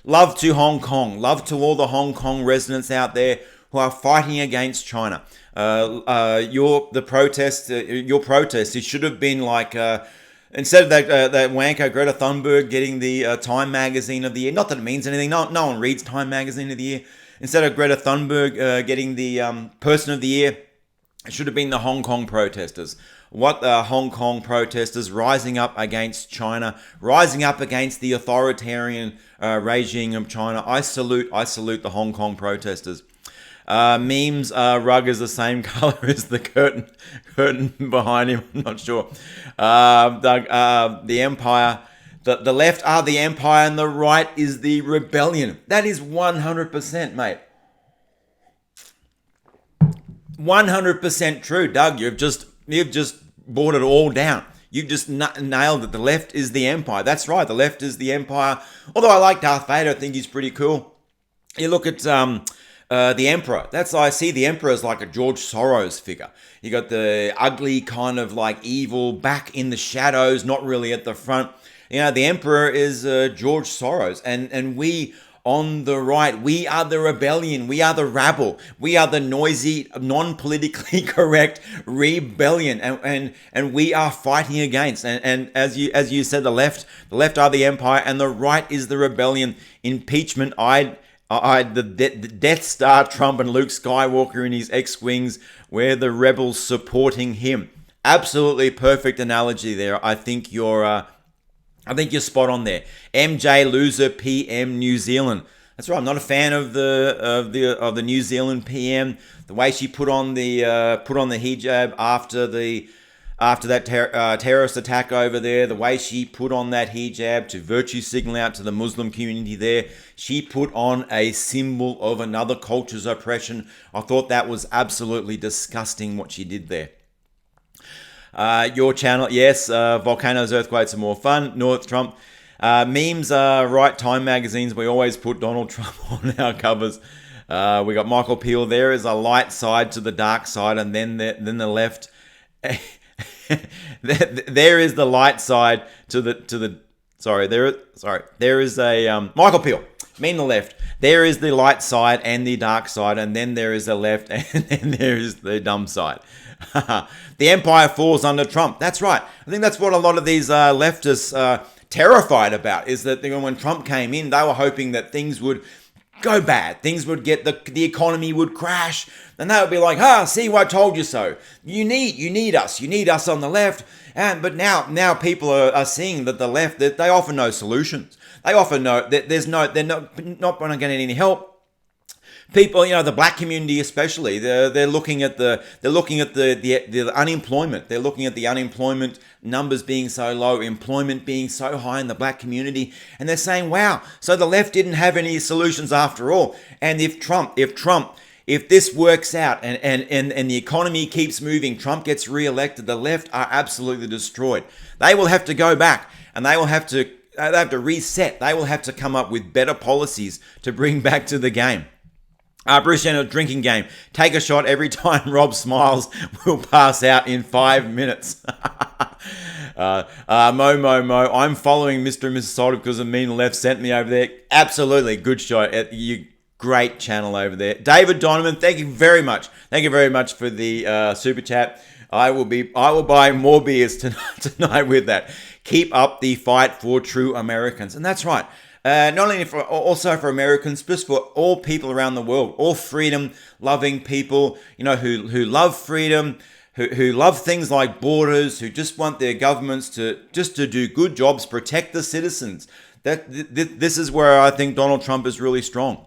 Love to Hong Kong. Love to all the Hong Kong residents out there who are fighting against China. Your protest, it should have been like... instead of that wanker Greta Thunberg getting the Time Magazine of the Year, not that it means anything, no one reads Time Magazine of the Year. Instead of Greta Thunberg getting the Person of the Year, it should have been the Hong Kong protesters. What the Hong Kong protesters rising up against China, rising up against the authoritarian regime of China. I salute the Hong Kong protesters. Memes, rug is the same color as the curtain behind him. I'm not sure. The empire, the left are the empire and the right is the rebellion. That is 100%, mate. 100% true, Doug. You've just brought it all down. You've just nailed it. The left is the empire. That's right. The left is the empire. Although I like Darth Vader, I think he's pretty cool. You look at the Emperor. I see the Emperor as like a George Soros figure. You got the ugly kind of like evil back in the shadows, not really at the front. You know, the Emperor is George Soros, and we on the right, we are the rebellion, we are the rabble, we are the noisy, non-politically correct rebellion, and we are fighting against. And as you said, the left are the empire, and the right is the rebellion. Impeachment, the Death Star, Trump, and Luke Skywalker in his X-wings. We're the rebels supporting him. Absolutely perfect analogy there. I think you're spot on there. MJ loser PM New Zealand. That's right. I'm not a fan of the New Zealand PM. The way she put on the hijab after that terrorist attack over there. The way she put on that hijab to virtue signal out to the Muslim community there. She put on a symbol of another culture's oppression. I thought that was absolutely disgusting what she did there. Your channel, yes, volcanoes, earthquakes are more fun. North Trump. Memes are right. Time magazines, we always put Donald Trump on our covers. We got Michael Peel. There is a light side to the dark side, and then the left. There is the light side to the. There is a Michael Peel. Mean the left. There is the light side and the dark side, and then there is the left, and then there is the dumb side. The empire falls under Trump. That's right. I think that's what a lot of these leftists are terrified about, is that when Trump came in, they were hoping that things would go bad. Things would get, the economy would crash, and they would be like, see, I told you so. You need us on the left. But now people are seeing that the left, that they offer no solutions. They offer no, they're not going to get any help. People, the black community especially, they're looking at the unemployment. They're looking at the unemployment numbers being so low, employment being so high in the black community, and they're saying, "Wow, so the left didn't have any solutions after all." And if this works out and the economy keeps moving, Trump gets re-elected, the left are absolutely destroyed. They will have to go back, and they have to reset. They will have to come up with better policies to bring back to the game. Bruce Jenner, drinking game. Take a shot every time Rob smiles. We'll pass out in 5 minutes. Mo. I'm following Mr. and Mrs. Salter because the mean left sent me over there. Absolutely. Good shot. You great channel over there. David Donovan, thank you very much. Thank you very much for the super chat. I will buy more beers tonight with that. Keep up the fight for true Americans. And that's right. Not only also for Americans, but for all people around the world, all freedom-loving people, who love freedom, who love things like borders, who just want their governments to do good jobs, protect the citizens. This is where I think Donald Trump is really strong.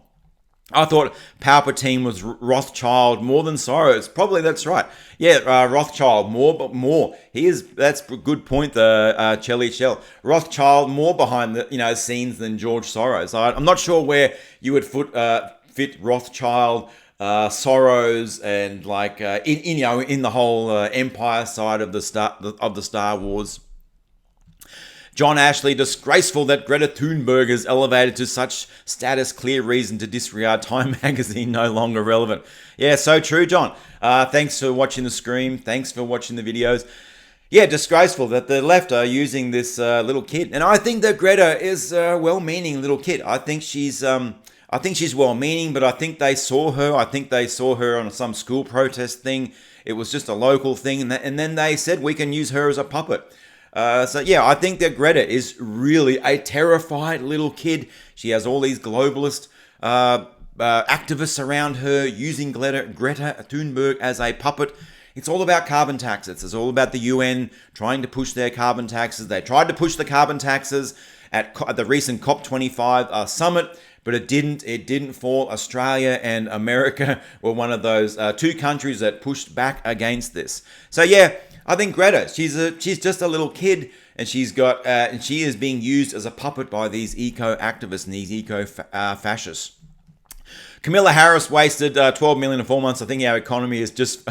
I thought Palpatine was Rothschild more than Soros. Probably that's right. Yeah, Rothschild more. That's a good point. Chelly Shell. Rothschild more behind the scenes than George Soros. I'm not sure where you would fit Rothschild, Soros, and in the whole empire side of the Star Wars. John Ashley, disgraceful that Greta Thunberg is elevated to such status, clear reason to disregard Time magazine, no longer relevant. Yeah, so true, John. Thanks for watching the stream. Thanks for watching the videos. Yeah, disgraceful that the left are using this little kid. And I think that Greta is a well-meaning little kid. I think she's well-meaning, but I think they saw her. I think they saw her on some school protest thing. It was just a local thing. And then they said, we can use her as a puppet. I think that Greta is really a terrified little kid. She has all these globalist activists around her using Greta Thunberg as a puppet. It's all about carbon taxes. It's all about the UN trying to push their carbon taxes. They tried to push the carbon taxes at the recent COP25 summit, but it didn't fall. Australia and America were one of those two countries that pushed back against this. So yeah, I think Greta, she's just a little kid, and she is being used as a puppet by these eco-activists and these eco-fascists. Kamala Harris wasted $12 million in 4 months. I think our economy is just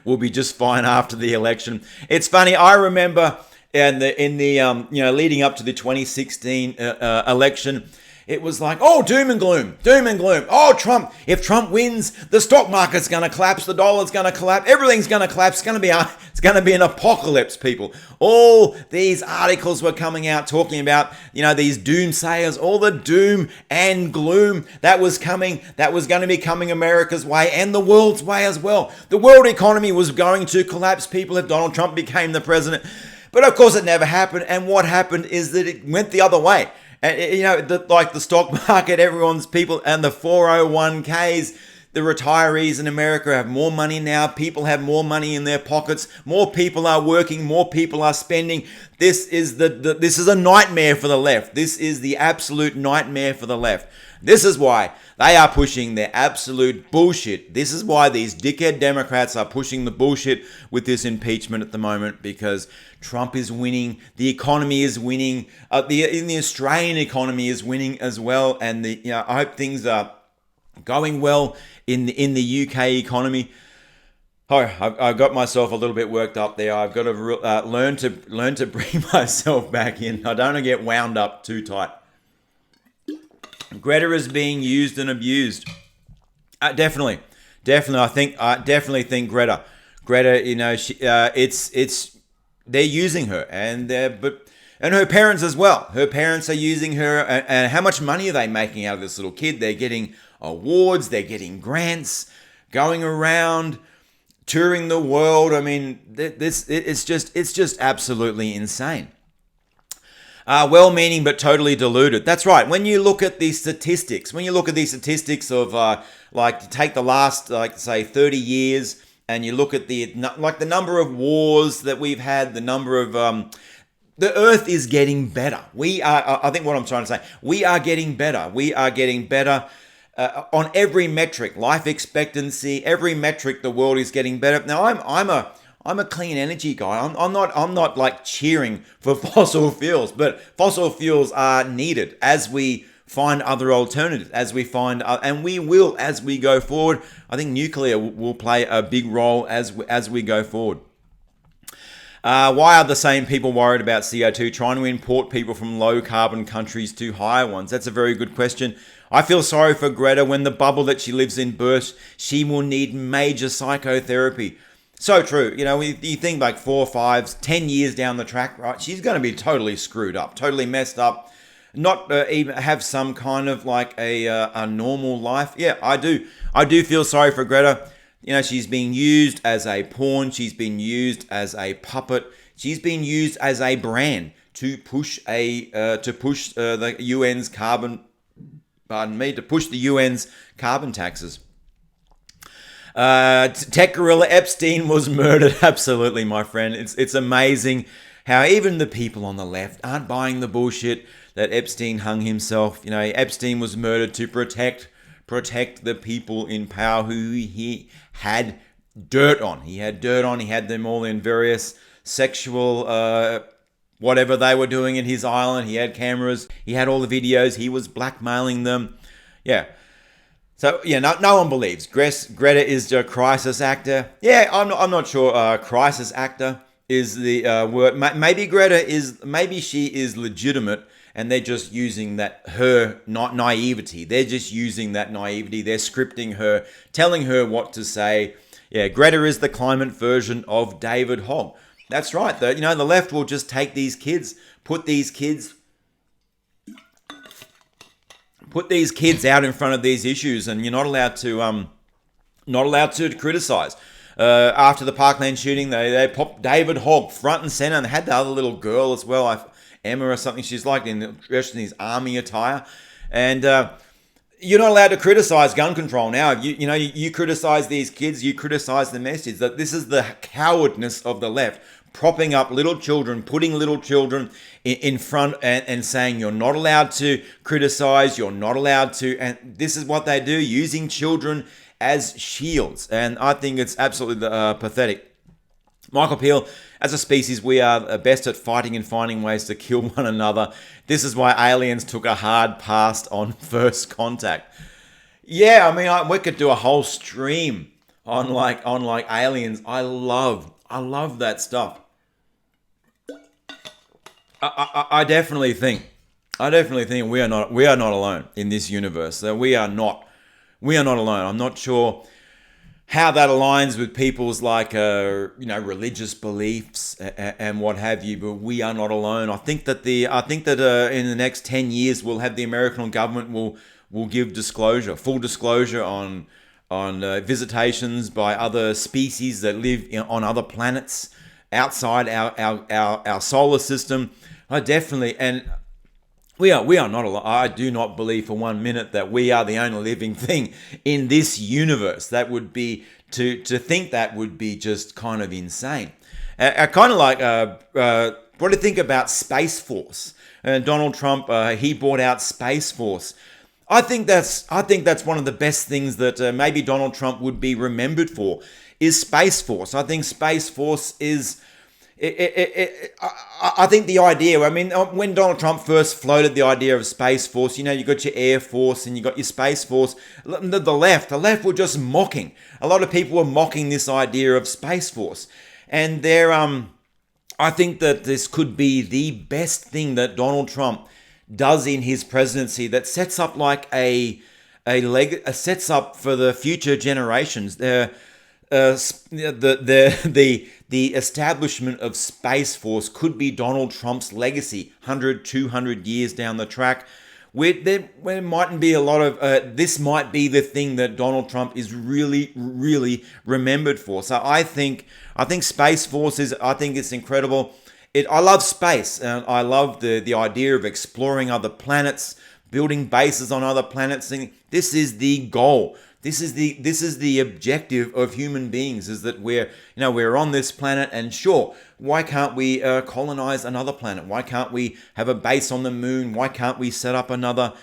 will be just fine after the election. It's funny. I remember in the leading up to the 2016 election. It was like, oh, doom and gloom. Oh, Trump. If Trump wins, the stock market's going to collapse. The dollar's going to collapse. Everything's going to collapse. It's going to be an apocalypse, people. All these articles were coming out talking about, these doomsayers, all the doom and gloom that was coming, that was going to be coming America's way and the world's way as well. The world economy was going to collapse, people, if Donald Trump became the president. But of course, it never happened. And what happened is that it went the other way. And, like the stock market, everyone's people and the 401ks, the retirees in America have more money now. People have more money in their pockets. More people are working. More people are spending. This is this is a nightmare for the left. This is the absolute nightmare for the left. This is why they are pushing their absolute bullshit. This is why these dickhead Democrats are pushing the bullshit with this impeachment at the moment, because Trump is winning. The economy is winning. The Australian economy is winning as well. And I hope things are going well in the UK economy. Oh, I got myself a little bit worked up there. I've got to learn to bring myself back in. I don't want to get wound up too tight. Greta is being used and abused. Definitely. I definitely think Greta, they're using her, and her parents as well. Her parents are using her, and how much money are they making out of this little kid? They're getting awards, they're getting grants, going around, touring the world. I mean, it's just absolutely insane. Well-meaning but totally deluded. That's right. When you look at these statistics, of take the last, say, 30 years, and you look at the number of wars that we've had, the number of the Earth is getting better. I think what I'm trying to say, we are getting better. We are getting better on every metric, life expectancy, every metric. The world is getting better. Now, I'm a clean energy guy. I'm not like cheering for fossil fuels, but fossil fuels are needed as we find other alternatives, and we will as we go forward. I think nuclear will play a big role as we go forward. Why are the same people worried about CO2, trying to import people from low carbon countries to higher ones? That's a very good question. I feel sorry for Greta. When the bubble that she lives in bursts, she will need major psychotherapy. So true. You think like 4, 5, 10 years down the track, right? She's going to be totally screwed up, totally messed up, not even have some kind of like a normal life. Yeah, I do feel sorry for Greta. She's being used as a pawn. She's been used as a puppet. She's been used as a brand to push the UN's carbon. To push the UN's carbon taxes. Tech gorilla Epstein was murdered. Absolutely, my friend. It's amazing how even the people on the left aren't buying the bullshit that Epstein hung himself. Epstein was murdered to protect the people in power who he had dirt on. He had them all in various sexual whatever they were doing in his island. He had cameras. He had all the videos. He was blackmailing them. Yeah. So, no one believes Greta is a crisis actor. Yeah, I'm not sure crisis actor is the word. Maybe she is legitimate, and they're just using her naivety. They're just using that naivety. They're scripting her, telling her what to say. Yeah, Greta is the climate version of David Hogg. That's right. The left will just take these kids, put these kids out in front of these issues, and you're not allowed to criticize. After the Parkland shooting, they popped David Hogg front and center, and they had the other little girl as well, Emma or something. She's dressed in his army attire, and you're not allowed to criticize gun control now. You criticize these kids, you criticize the message. That this is the cowardness of the left, propping up little children, putting little children in front and saying you're not allowed to criticize, you're not allowed to, and this is what they do, using children as shields. And I think it's absolutely pathetic. Michael Peel, as a species, we are best at fighting and finding ways to kill one another. This is why aliens took a hard pass on first contact. Yeah, I mean, we could do a whole stream on like aliens. I love that stuff. I definitely think, we are not alone in this universe. That we are not alone. I'm not sure how that aligns with people's like religious beliefs and what have you, but we are not alone. I think that in the next 10 years we'll have the American government will give full disclosure on visitations by other species that live on other planets outside our solar system. I definitely, and we are not alone. I do not believe for 1 minute that we are the only living thing in this universe. That would be to think that would be just kind of insane. I kind of like what do you think about Space Force? Donald Trump he bought out Space Force. I think that's one of the best things that maybe Donald Trump would be remembered for is Space Force. I think Space Force is. I think the idea, I mean, when Donald Trump first floated the idea of Space Force, you got your Air Force and you got your Space Force. The left were just mocking. A lot of people were mocking this idea of Space Force. And I think that this could be the best thing that Donald Trump does in his presidency that sets up like sets up for the future generations. The establishment of Space Force could be Donald Trump's legacy 100, 200 years down the track. There mightn't be a lot of this might be the thing that Donald Trump is really, really remembered for. So I think Space Force I think it's incredible. I love space, and I love the idea of exploring other planets, building bases on other planets. This is the goal. This is the objective of human beings, is that we're on this planet, and sure, why can't we colonize another planet? Why can't we have a base on the moon? Why can't we set up another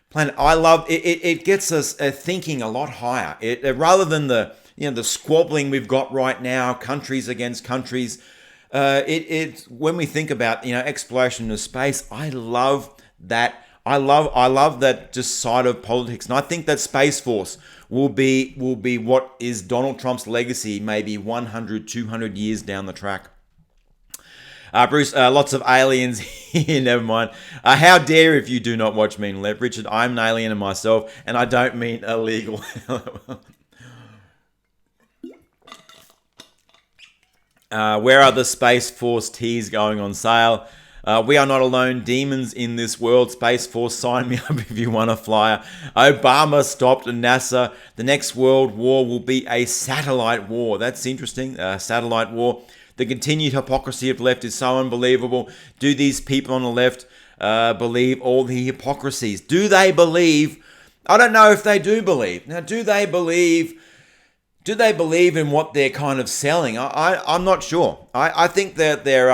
planet? I love it. It gets us thinking a lot higher. Rather than the squabbling we've got right now, countries against countries. When we think about exploration of space, I love that. I love that just side of politics, and I think that Space Force will be what is Donald Trump's legacy, maybe 100, 200 years down the track. Bruce, lots of aliens here. Never mind. How dare if you do not watch Mean and Left, Richard? I'm an alien myself, and I don't mean illegal. Where are the Space Force teas going on sale? We are not alone. Demons in this world. Space Force, sign me up if you want a flyer. Obama stopped NASA. The next world war will be a satellite war. That's interesting. Satellite war. The continued hypocrisy of the left is so unbelievable. Do these people on the left believe all the hypocrisies? Do they believe? I don't know if they do believe. Now, do they believe in what they're kind of selling? I'm not sure. I think that they're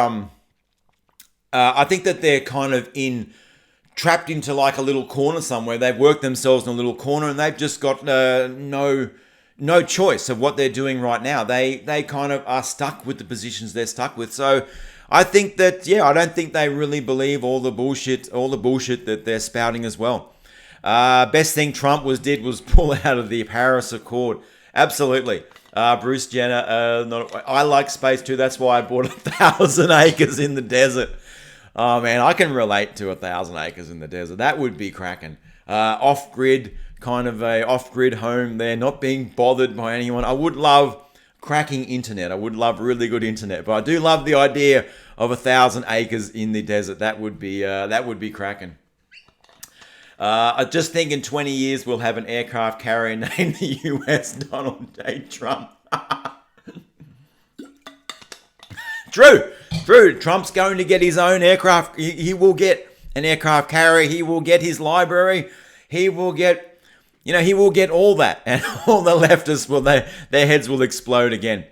kind of trapped into like a little corner somewhere. They've worked themselves in a little corner, and they've just got no choice of what they're doing right now. They kind of are stuck with the positions they're stuck with. So I think that I don't think they really believe all the bullshit that they're spouting as well. Best thing Trump did was pull out of the Paris Accord. Absolutely. Bruce Jenner. I like space too. That's why I bought 1,000 acres in the desert. Oh man, I can relate to 1,000 acres in the desert. That would be cracking. Off-grid, kind of a off-grid home there, not being bothered by anyone. I would love cracking internet. I would love really good internet, but I do love the idea of 1,000 acres in the desert. That would be cracking. I just think in 20 years we'll have an aircraft carrier named the US Donald J. Trump. True. Trump's going to get his own aircraft. He will get an aircraft carrier. He will get his library. He will get, he will get all that. And all the leftists their heads will explode again.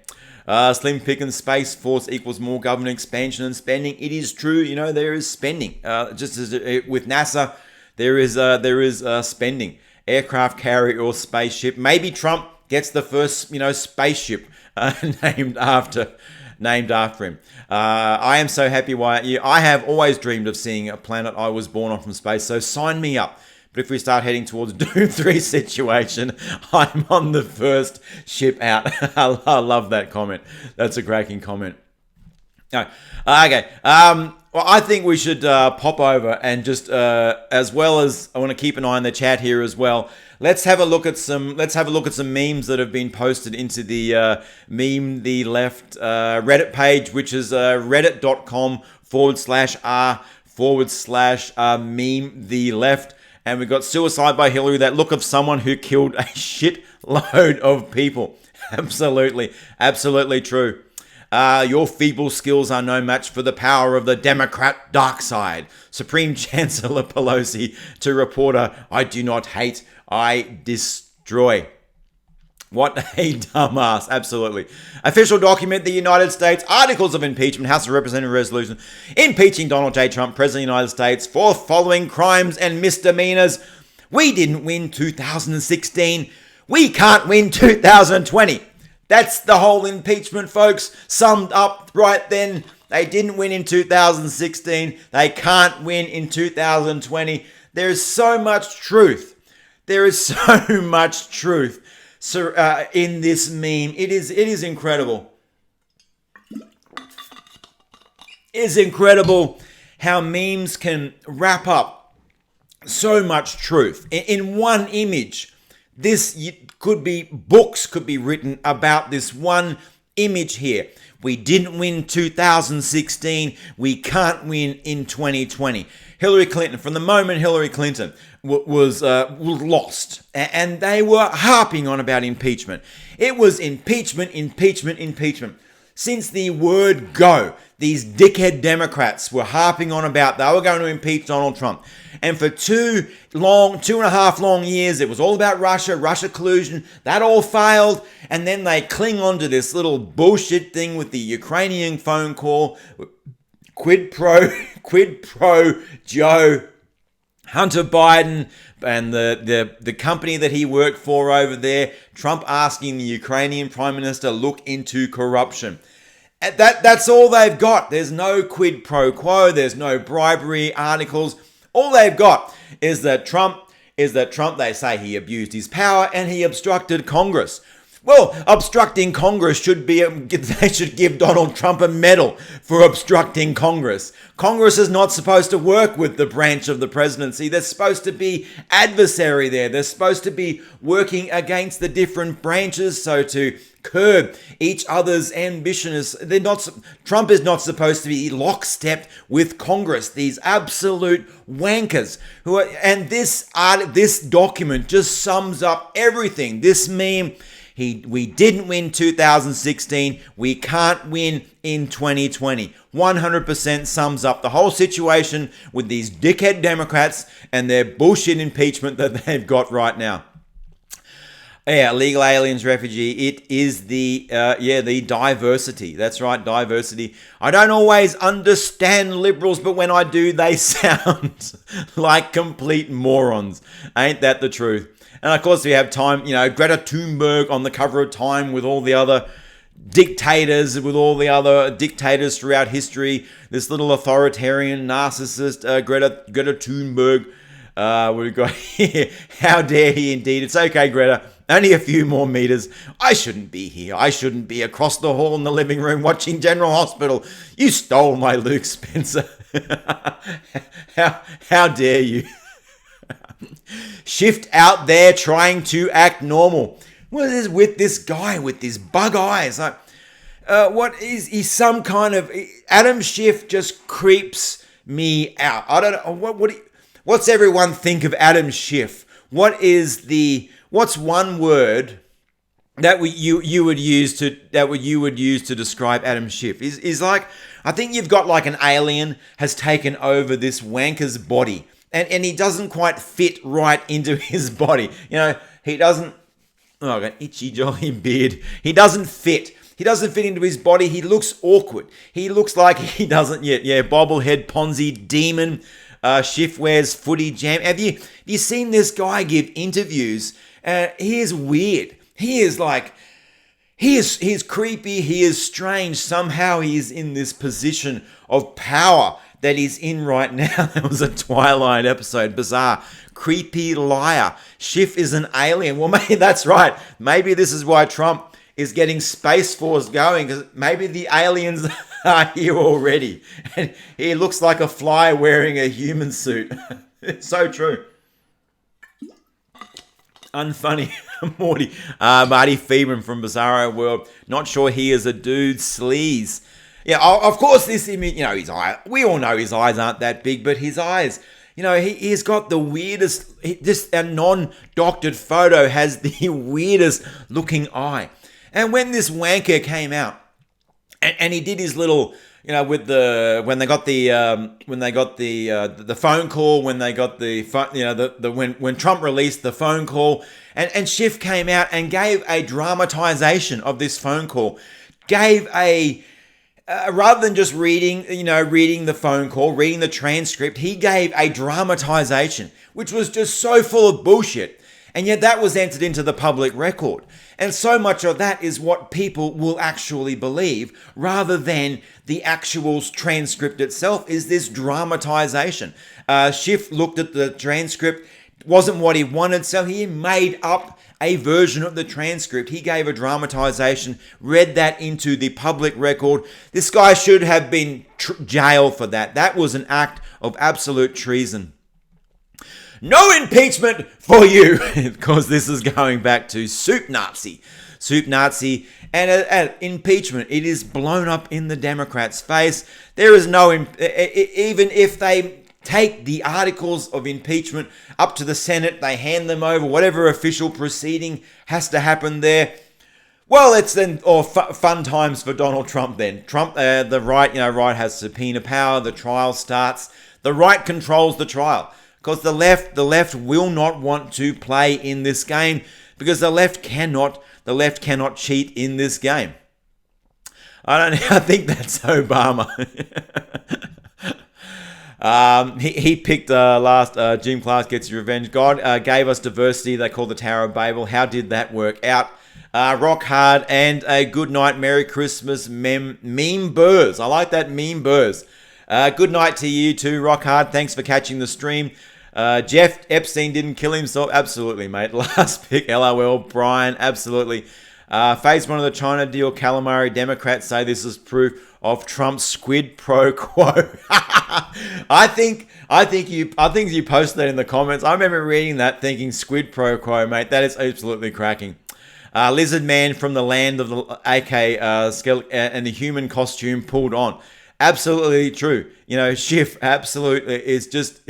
Slim Pickens, Space Force equals more government expansion and spending. It is true. There is spending. Just as with NASA, there is spending. Aircraft carrier or spaceship. Maybe Trump gets the first, spaceship named after him. I am so happy. I have always dreamed of seeing a planet I was born on from space. So sign me up. But if we start heading towards Doom 3 situation, I'm on the first ship out. I love that comment. That's a cracking comment. No. Okay. Well, I think we should pop over and just, as well as I want to keep an eye on the chat here as well. Let's have a look at some memes that have been posted into the Meme the Left Reddit page, which is reddit.com/r/meme the left. And we've got Suicide by Hillary, that look of someone who killed a shitload of people. Absolutely true. Your feeble skills are no match for the power of the Democrat dark side. Supreme Chancellor Pelosi to reporter, I do not hate, I destroy. What a dumbass. Absolutely. Official document, the United States Articles of Impeachment, House of Representatives resolution, impeaching Donald J. Trump, President of the United States, for following crimes and misdemeanors. We didn't win 2016. We can't win 2020. That's the whole impeachment, folks. Summed up right then. They didn't win in 2016. They can't win in 2020. There is so much truth. There is so much truth in this meme. It is incredible. It is incredible how memes can wrap up so much truth in one image. Books could be written about this one image here. We didn't win 2016. We can't win in 2020. Hillary Clinton, from the moment Hillary Clinton was lost, and they were harping on about impeachment. It was impeachment. Since the word go, these dickhead Democrats were harping on about they were going to impeach Donald Trump. And for 2.5 long years, it was all about Russia collusion. That all failed. And then they cling on to this little bullshit thing with the Ukrainian phone call. Quid pro Joe, Hunter Biden, and the company that he worked for over there, Trump asking the Ukrainian Prime Minister, look into corruption. That's all they've got. There's no quid pro quo. There's no bribery articles. All they've got is that Trump, they say he abused his power and he obstructed Congress. Well, obstructing Congress they should give Donald Trump a medal for obstructing Congress. Congress is not supposed to work with the branch of the presidency. They're supposed to be adversary there. They're supposed to be working against the different branches, so to curb each other's ambitions. Trump is not supposed to be lockstep with Congress. These absolute wankers and this document just sums up everything. This meme. We didn't win 2016. We can't win in 2020. 100% sums up the whole situation with these dickhead Democrats and their bullshit impeachment that they've got right now. Yeah, illegal aliens, refugee. It is the diversity. That's right, diversity. I don't always understand liberals, but when I do, they sound like complete morons. Ain't that the truth? And of course, we have Greta Thunberg on the cover of Time with all the other dictators, throughout history. This little authoritarian narcissist, Greta Thunberg. What we got here? How dare he indeed? It's okay, Greta. Only a few more meters. I shouldn't be here. I shouldn't be across the hall in the living room watching General Hospital. You stole my Luke Spencer. How dare you? Shift out there trying to act normal. What is with this guy with these bug eyes? What is he? Some kind of Adam Schiff just creeps me out. I don't know what's everyone think of Adam Schiff. What's one word that you would use to describe Adam Schiff? Is like, I think you've got like an alien has taken over this wanker's body. And he doesn't quite fit right into his body. He doesn't... Oh, I've got an itchy jolly beard. He doesn't fit. He doesn't fit into his body. He looks awkward. He looks like he doesn't yet. Yeah, bobblehead, Ponzi, demon, Schiff wears footy jam. Have you seen this guy give interviews? He is weird. He is like... He's creepy. He is strange. Somehow he is in this position of power that he's in right now. There was a Twilight episode, bizarre, creepy liar. Schiff is an alien. Well, maybe that's right. Maybe this is why Trump is getting Space Force going, because maybe the aliens are here already. And he looks like a fly wearing a human suit. It's so true. Unfunny. Marty Friedman from Bizarro World. Not sure he is a dude. Sleaze. Yeah, of course this image, his eye. We all know his eyes aren't that big, but his eyes, he's got the weirdest, just a non-doctored photo has the weirdest looking eye. And when this wanker came out, and he did his little, with when they got the phone call, when they got when Trump released the phone call, and Schiff came out and gave a dramatization of this phone call, gave a rather than just reading the phone call, reading the transcript, he gave a dramatization, which was just so full of bullshit. And yet that was entered into the public record. And so much of that is what people will actually believe, rather than the actual transcript itself is this dramatization. Schiff looked at the transcript, wasn't what he wanted, so he made up a version of the transcript. He gave a dramatization, read that into the public record. This guy should have been jailed for that. That was an act of absolute treason. No impeachment for you, because this is going back to Soup Nazi. And impeachment, it is blown up in the Democrats' face. There is no, even if they take the articles of impeachment up to the Senate, they hand them over, whatever official proceeding has to happen there. Well, it's then fun times for Donald Trump then. Trump, the right has subpoena power, the trial starts. The right controls the trial. Because the left will not want to play in this game, because the left cannot cheat in this game. I think that's Obama. He picked last Jim Clark Gets His Revenge. God gave us diversity. They call the Tower of Babel. How did that work out? Rock hard and a good night, Merry Christmas, meme burrs. I like that, meme burrs. Good night to you too, Rock hard. Thanks for catching the stream. Jeff Epstein didn't kill himself. Absolutely, mate. Last pick, LOL. Brian, absolutely. Phase one of the China deal, calamari. Democrats say this is proof of Trump's squid pro quo. I think you posted that in the comments. I remember reading that, thinking squid pro quo, mate. That is absolutely cracking. Lizard man from the land of the AK skeleton and the human costume pulled on. Absolutely true. Schiff absolutely is just.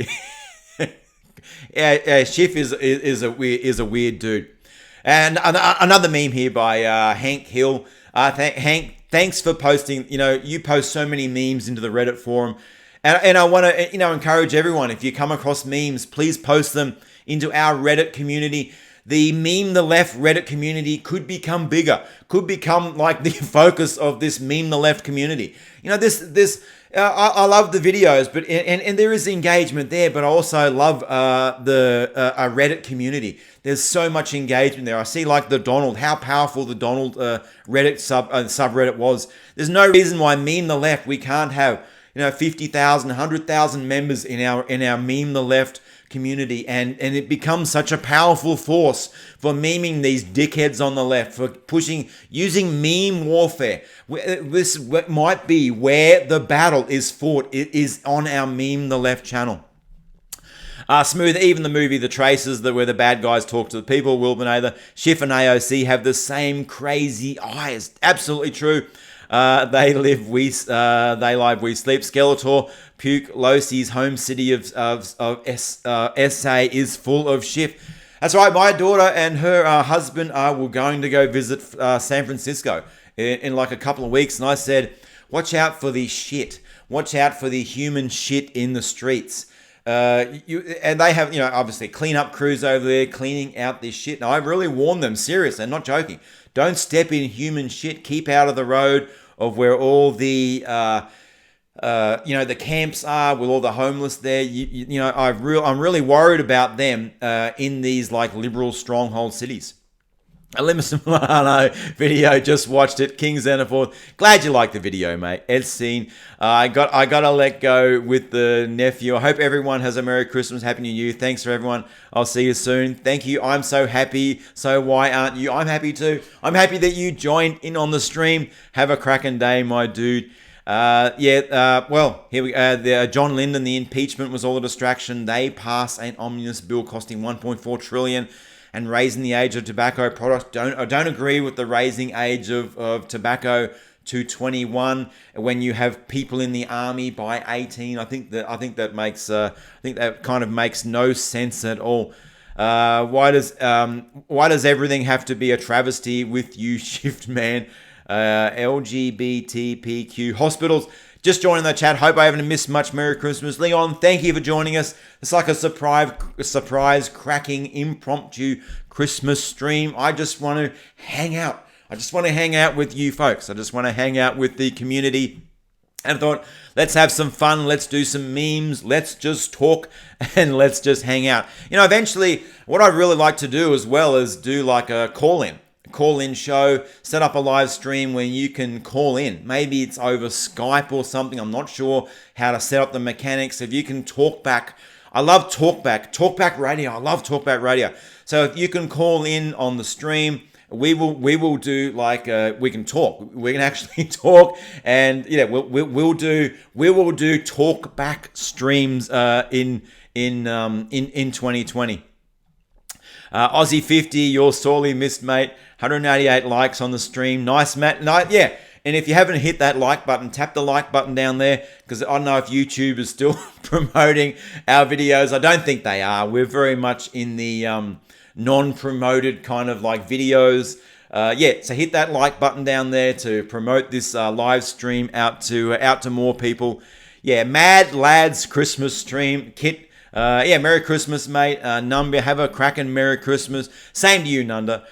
Schiff is a weird dude. And another meme here by Hank Hill. Hank, thanks for posting. You post so many memes into the Reddit forum, and I want to encourage everyone, if you come across memes, please post them into our Reddit community. The Meme the Left Reddit community could become bigger, could become like the focus of this Meme the Left community. I love the videos, but and there is engagement there, but I also love the Reddit community. There's so much engagement there. I see how powerful the Donald Reddit subreddit was. There's no reason why Meme the Left we can't have 50,000, 100,000 members in our Meme the Left community, and it becomes such a powerful force for memeing these dickheads on the left, for using meme warfare. This might be where the battle is fought. It is on our Meme the Left channel. Smooth, even the movie The Traces, where the bad guys talk to the people, Will Benather, Schiff and AOC have the same crazy eyes. Absolutely true. They live, we sleep. Skeletor, Puke, Losey's home city of SA is full of Schiff. That's right. My daughter and her husband were going to go visit San Francisco in like a couple of weeks, and I said, watch out for the shit. Watch out for the human shit in the streets. And they have, obviously cleanup crews over there cleaning out this shit. And I really warned them, seriously, I'm not joking. Don't step in human shit. Keep out of the road of where all the, the camps are with all the homeless there. I'm really worried about them in these like liberal stronghold cities. Elimus Milano video, just watched it. King Xenophor. Glad you liked the video, mate. Ed Scene. I gotta let go with the nephew. I hope everyone has a Merry Christmas, Happy New Year. Thanks for everyone. I'll see you soon. Thank you. I'm so happy. So why aren't you? I'm happy too. I'm happy that you joined in on the stream. Have a cracking day, my dude. Well, here we go. John Linden, the impeachment was all a distraction. They pass an omnibus bill costing 1.4 trillion and raising the age of tobacco products. I don't agree with the raising age of tobacco to 21 when you have people in the army by 18. I think that kind of makes no sense at all. Why does everything have to be a travesty with you, Shift Man? LGBTQ hospitals. Just joining the chat. Hope I haven't missed much. Merry Christmas. Leon, thank you for joining us. It's like a surprise cracking impromptu Christmas stream. I just want to hang out. I just want to hang out with you folks. I just want to hang out with the community. And I thought, let's have some fun. Let's do some memes. Let's just talk and let's just hang out. Eventually, what I'd really like to do as well is do like a call-in show, set up a live stream where you can call in. Maybe it's over Skype or something. I'm not sure how to set up the mechanics. If you can talk back, I love talkback radio. I love talkback radio. So if you can call in on the stream, we will do like we can talk. We can actually talk, and we will do talkback streams in 2020. Aussie 50, you're sorely missed, mate. 188 likes on the stream. Nice, Matt. Yeah. And if you haven't hit that like button, tap the like button down there, because I don't know if YouTube is still promoting our videos. I don't think they are. We're very much in the non-promoted kind of like videos. So hit that like button down there to promote this live stream out to more people. Yeah, Mad Lads Christmas stream. Kit. Merry Christmas, mate. Number, have a cracking Merry Christmas. Same to you, Nunda.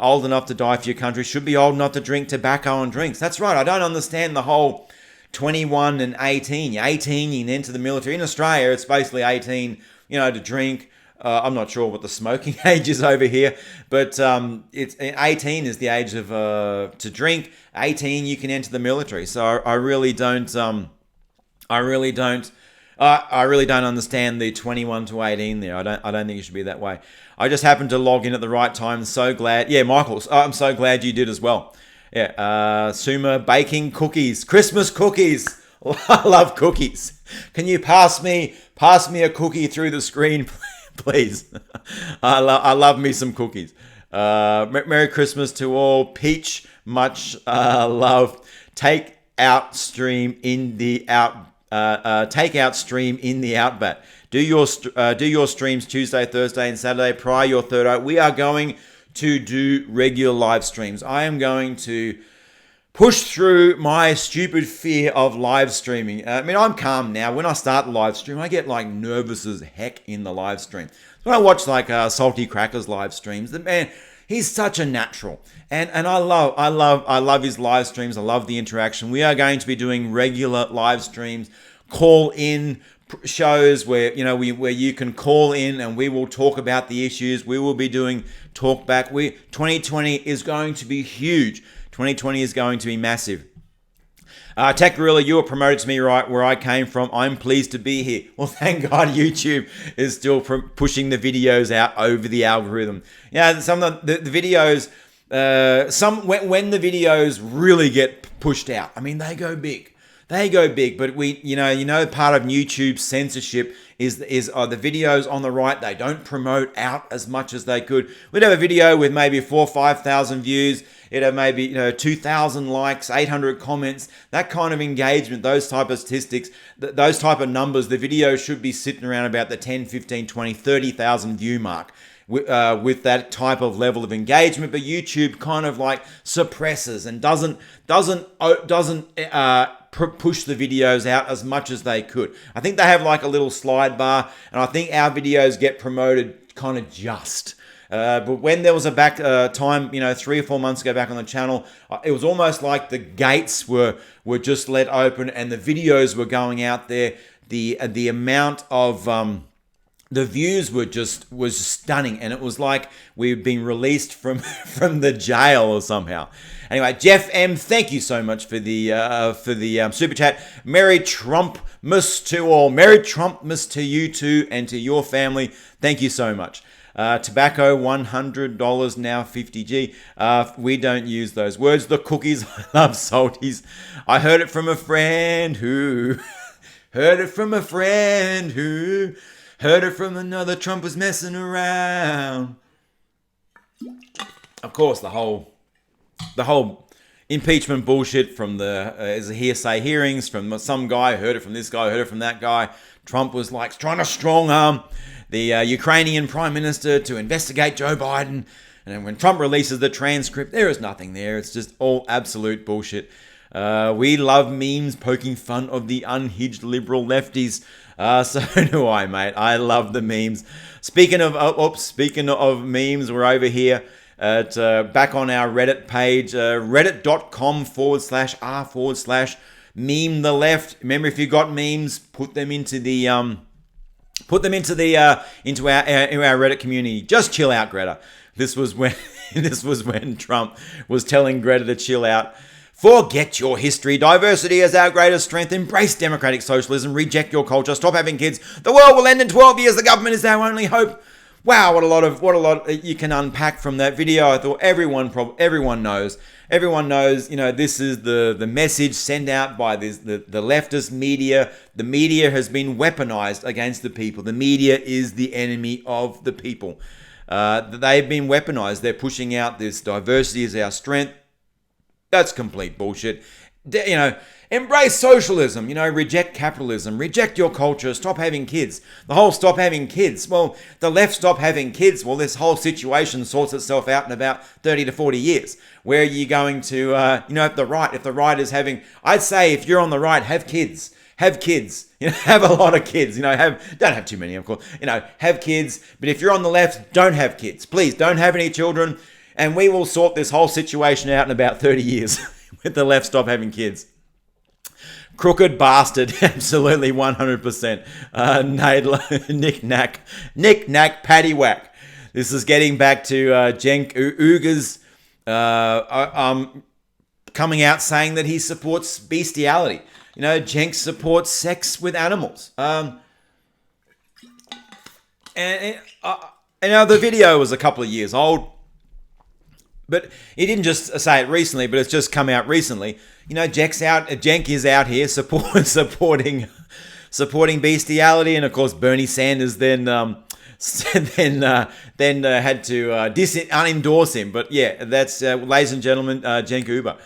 Old enough to die for your country. Should be old enough to drink tobacco and drinks. That's right. I don't understand the whole 21 and 18. You're 18, you can enter the military. In Australia, it's basically 18, to drink. I'm not sure what the smoking age is over here, but it's 18 is the age of to drink. 18, you can enter the military. So I really don't understand the 21 to 18 there. I don't think it should be that way. I just happened to log in at the right time. So glad. Yeah, Michael, I'm so glad you did as well. Yeah, Suma baking cookies, Christmas cookies. I love cookies. Can you pass me a cookie through the screen, please? I love me some cookies. Merry Christmas to all. Peach, much love. Takeout stream in the Outback. Do your streams Tuesday, Thursday, and Saturday prior your third out. We are going to do regular live streams. I am going to push through my stupid fear of live streaming. I'm calm now. When I start the live stream, I get like nervous as heck in the live stream. When I watch like Salty Cracker's live streams, the man, he's such a natural, and I love his live streams. I love the interaction. We are going to be doing regular live streams, call in shows where where you can call in and we will talk about the issues. We will be doing talk back. 2020 is going to be huge. 2020 is going to be massive. Tech Gorilla, you were promoted to me right where I came from. I'm pleased to be here. Well, thank God YouTube is still pushing the videos out over the algorithm. Some of the videos, when the videos really get pushed out, they go big. They go big, but part of YouTube's censorship is the videos on the right. They don't promote out as much as they could. We'd have a video with maybe 4,000 or 5,000 views. It'd have maybe 2,000 likes, 800 comments. That kind of engagement, those type of statistics, those type of numbers. The video should be sitting around about the 10, 15, 20, 30,000 view mark. With that type of level of engagement, but YouTube kind of like suppresses and doesn't push the videos out as much as they could. I think they have like a little slide bar, and I think our videos get promoted kind of just. But when there was a back time, 3 or 4 months ago back on the channel, it was almost like the gates were just let open and the videos were going out there. The amount of the views was stunning, and it was like we'd been released from from the jail or somehow. Anyway, Jeff M, thank you so much for the super chat. Merry Trumpmas to all. Merry Trumpmas to you too and to your family. Thank you so much. Tobacco, $100 now, 50G. We don't use those words. The cookies, I love salties. I heard it from a friend who heard it from a friend who heard it from another Trump was messing around. Of course, the whole impeachment bullshit from the as a hearsay hearings from some guy, heard it from this guy, heard it from that guy. Trump was like trying to strong arm the Ukrainian prime minister to investigate Joe Biden. And then when Trump releases the transcript, there is nothing there. It's just all absolute bullshit. We love memes poking fun of the unhinged liberal lefties. So do I, mate. I love the memes. Speaking of memes, we're over here at back on our Reddit page, reddit.com/r/meme the left. Remember, if you got memes, put them into our Reddit community. Just chill out, Greta. This was when Trump was telling Greta to chill out. Forget your history. Diversity is our greatest strength. Embrace democratic socialism. Reject your culture. Stop having kids. The world will end in 12 years. The government is our only hope. Wow, what a lot you can unpack from that video. I thought everyone knows. Everyone knows, this is the message sent out by the leftist media. The media has been weaponized against the people. The media is the enemy of the people. They've been weaponized. They're pushing out this diversity is our strength. That's complete bullshit. Embrace socialism, reject capitalism, reject your culture, stop having kids. The whole stop having kids. Well, the left stop having kids. Well, this whole situation sorts itself out in about 30 to 40 years. Where are you going to, if the right is having, I'd say if you're on the right, have kids. Have kids, have a lot of kids, don't have too many, of course, have kids. But if you're on the left, don't have kids. Please don't have any children. And we will sort this whole situation out in about 30 years with the left stop having kids. Crooked bastard, absolutely 100%. Nadler, knick-knack, paddywhack. This is getting back to Cenk Uyghur's coming out saying that he supports bestiality. Cenk supports sex with animals. And the video was a couple of years old. But he didn't just say it recently, but it's just come out recently. Cenk is out here supporting bestiality, and of course Bernie Sanders then had to unendorse him. But yeah, that's ladies and gentlemen, Cenk Uyghur.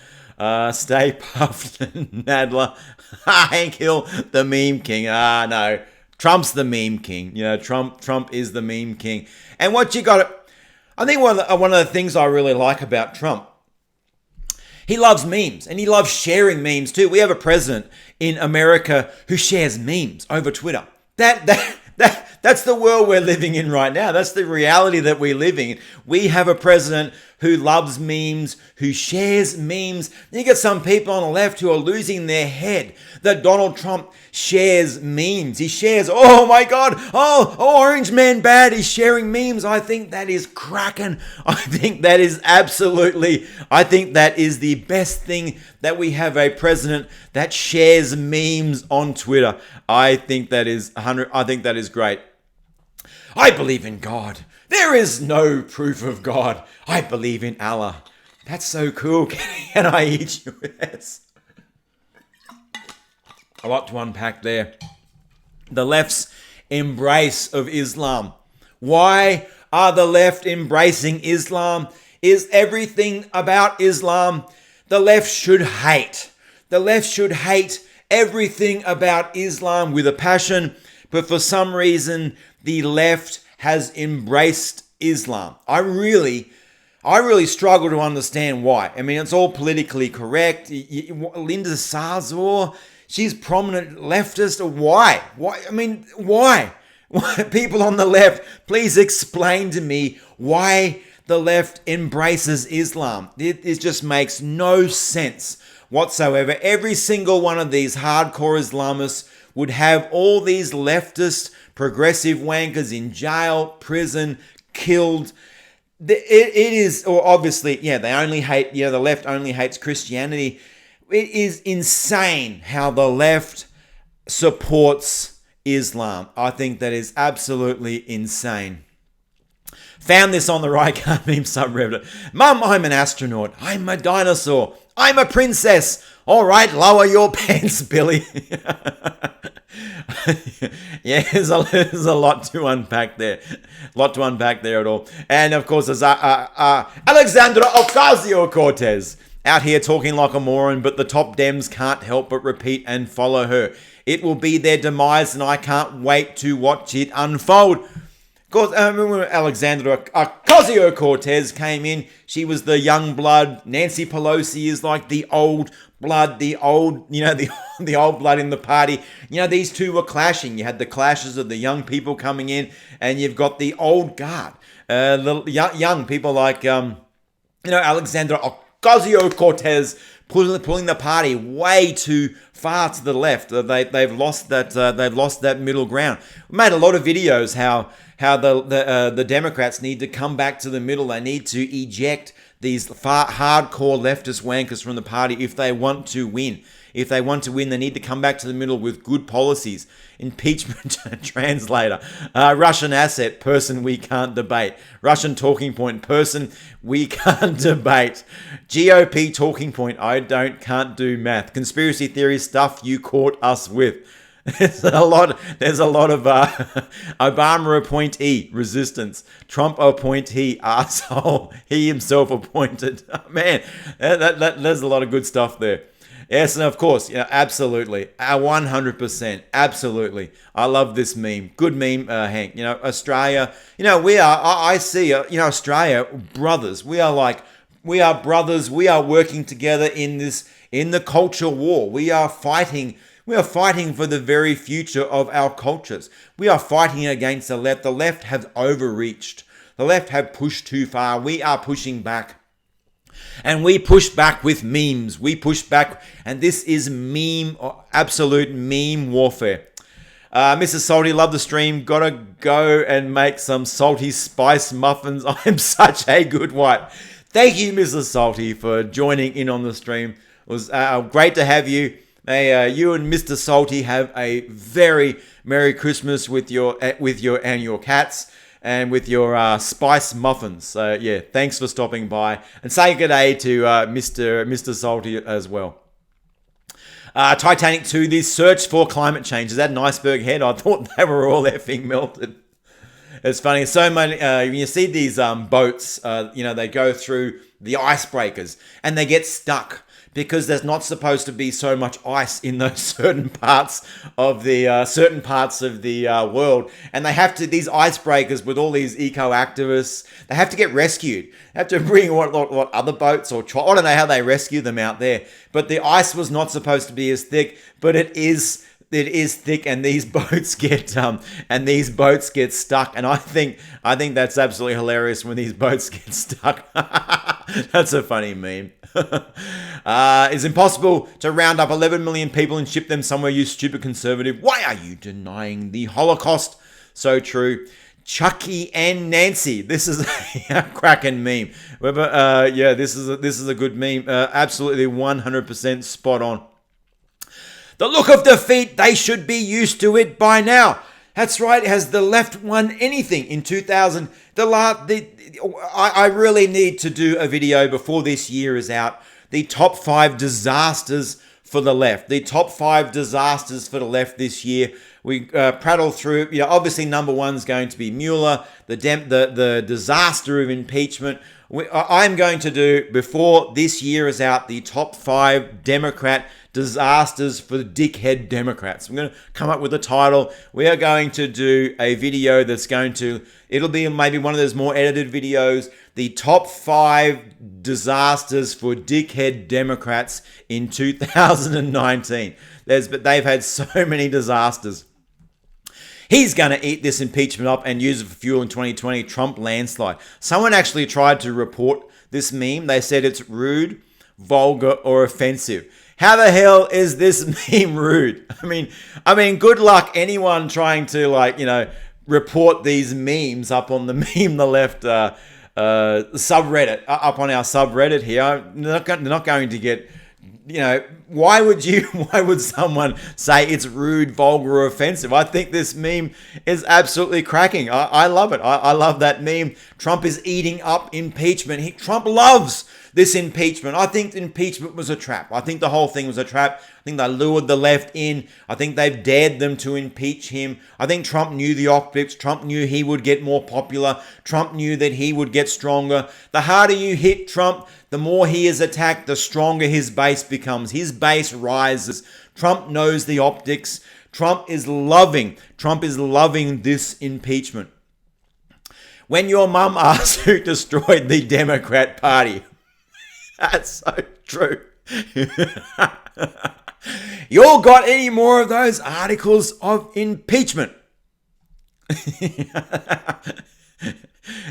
Stay puffed, Nadler. Hank Hill, the meme king. No, Trump's the meme king. Trump is the meme king. And what you got. I think one of the things I really like about Trump, he loves memes and he loves sharing memes too. We have a president in America who shares memes over Twitter. That's the world we're living in right now. That's the reality that we're living in. We have a president who loves memes, who shares memes. You get some people on the left who are losing their head that Donald Trump shares memes. He shares, oh my God, Orange Man bad. He's sharing memes. I think that is cracking. I think that is the best thing that we have a president that shares memes on Twitter. I think that is great. I believe in God. There is no proof of God. I believe in Allah. That's so cool. Can I eat you? Yes. A lot to unpack there. The left's embrace of Islam. Why are the left embracing Islam? Is everything about Islam? The left should hate. The left should hate everything about Islam with a passion, but for some reason, the left has embraced Islam. I really struggle to understand why. I mean, it's all politically correct. Linda Sarsour, she's prominent leftist. Why? Why? People on the left, please explain to me why the left embraces Islam. It just makes no sense whatsoever. Every single one of these hardcore Islamists would have all these leftist progressive wankers in jail, prison, killed. It is, or obviously, they only hate, the left only hates Christianity. It is insane how the left supports Islam. I think that is absolutely insane. Found this on the Right Card Meme subreddit. Mum, I'm an astronaut. I'm a dinosaur. I'm a princess. All right, lower your pants, Billy. There's a lot to unpack there. At all. And of course, there's Alexandra Ocasio-Cortez out here talking like a moron, but the top Dems can't help but repeat and follow her. It will be their demise, and I can't wait to watch it unfold. Of course, when Alexandra Ocasio-Cortez came in, she was the young blood. Nancy Pelosi is like the old blood, the old blood in the party. These two were clashing. You had the clashes of the young people coming in, and you've got the old guard, the young people like, Alexandra Ocasio-Cortez pulling the party way too far to the left. They've lost that middle ground. We made a lot of videos how the Democrats need to come back to the middle. They need to eject these hardcore leftist wankers from the party if they want to win. If they want to win, they need to come back to the middle with good policies. Impeachment translator. Russian asset, person we can't debate. Russian talking point, person we can't debate. GOP talking point, can't do math. Conspiracy theory stuff you caught us with. There's a lot of Obama appointee resistance, Trump appointee asshole, he himself appointed. Man, there's a lot of good stuff there. Yes, and of course, absolutely, 100%, absolutely. I love this meme. Good meme, Hank. Australia. We are. I see. Australia, brothers. We are brothers. We are working together in the culture war. We are fighting. We are fighting for the very future of our cultures. We are fighting against the left. The left have overreached. The left have pushed too far. We are pushing back. And we push back with memes. We push back, and this is absolute meme warfare. Mrs. Salty, love the stream. Gotta go and make some salty spice muffins. I'm such a good wife. Thank you, Mrs. Salty, for joining in on the stream. It was great to have you. You and Mr. Salty have a very Merry Christmas with your cats. And with your spice muffins. So thanks for stopping by. And say good day to Mr. Salty as well. Titanic 2, this search for climate change. Is that an iceberg head? I thought they were all effing melted. It's funny. So many, when you see these boats, they go through the icebreakers and they get stuck because there's not supposed to be so much ice in those certain parts of the world, and they have to, these icebreakers with all these eco activists, they have to get rescued. They have to bring what other boats or I don't know how they rescue them out there, but the ice was not supposed to be as thick, but it is thick, and these boats get stuck. And I think that's absolutely hilarious when these boats get stuck. That's a funny meme. It's impossible to round up 11 million people and ship them somewhere, you stupid conservative. Why are you denying the Holocaust? So true. Chucky and Nancy. This is a Crackin meme. This is a good meme. Absolutely 100% spot on. The look of defeat, they should be used to it by now. That's right. Has the left won anything in 2000? I really need to do a video before this year is out. The top 5 disasters for the left. The top 5 disasters for the left this year. We prattle through. Obviously number 1 is going to be Mueller, the disaster of impeachment. I'm going to do, before this year is out, the top 5 Democrat disasters for the dickhead Democrats. I'm going to come up with a title. We are going to do a video it'll be maybe one of those more edited videos, the top 5 disasters for dickhead Democrats in 2019. They've had so many disasters. He's going to eat this impeachment up and use it for fuel in 2020. Trump landslide. Someone actually tried to report this meme. They said it's rude vulgar, or offensive. How the hell is this meme rude? I mean, good luck anyone trying to report these memes up on the Meme the Left subreddit, up on our subreddit here. They're not going to get, why would someone say it's rude, vulgar, or offensive? I think this meme is absolutely cracking. I love it. I love that meme. Trump is eating up impeachment. Trump loves this impeachment. I think impeachment was a trap. I think the whole thing was a trap. I think they lured the left in. I think they've dared them to impeach him. I think Trump knew the optics. Trump knew he would get more popular. Trump knew that he would get stronger. The harder you hit Trump, the more he is attacked, the stronger his base becomes. His base rises. Trump knows the optics. Trump is loving this impeachment. When your mum asks who destroyed the Democrat Party, that's so true. You all got any more of those articles of impeachment?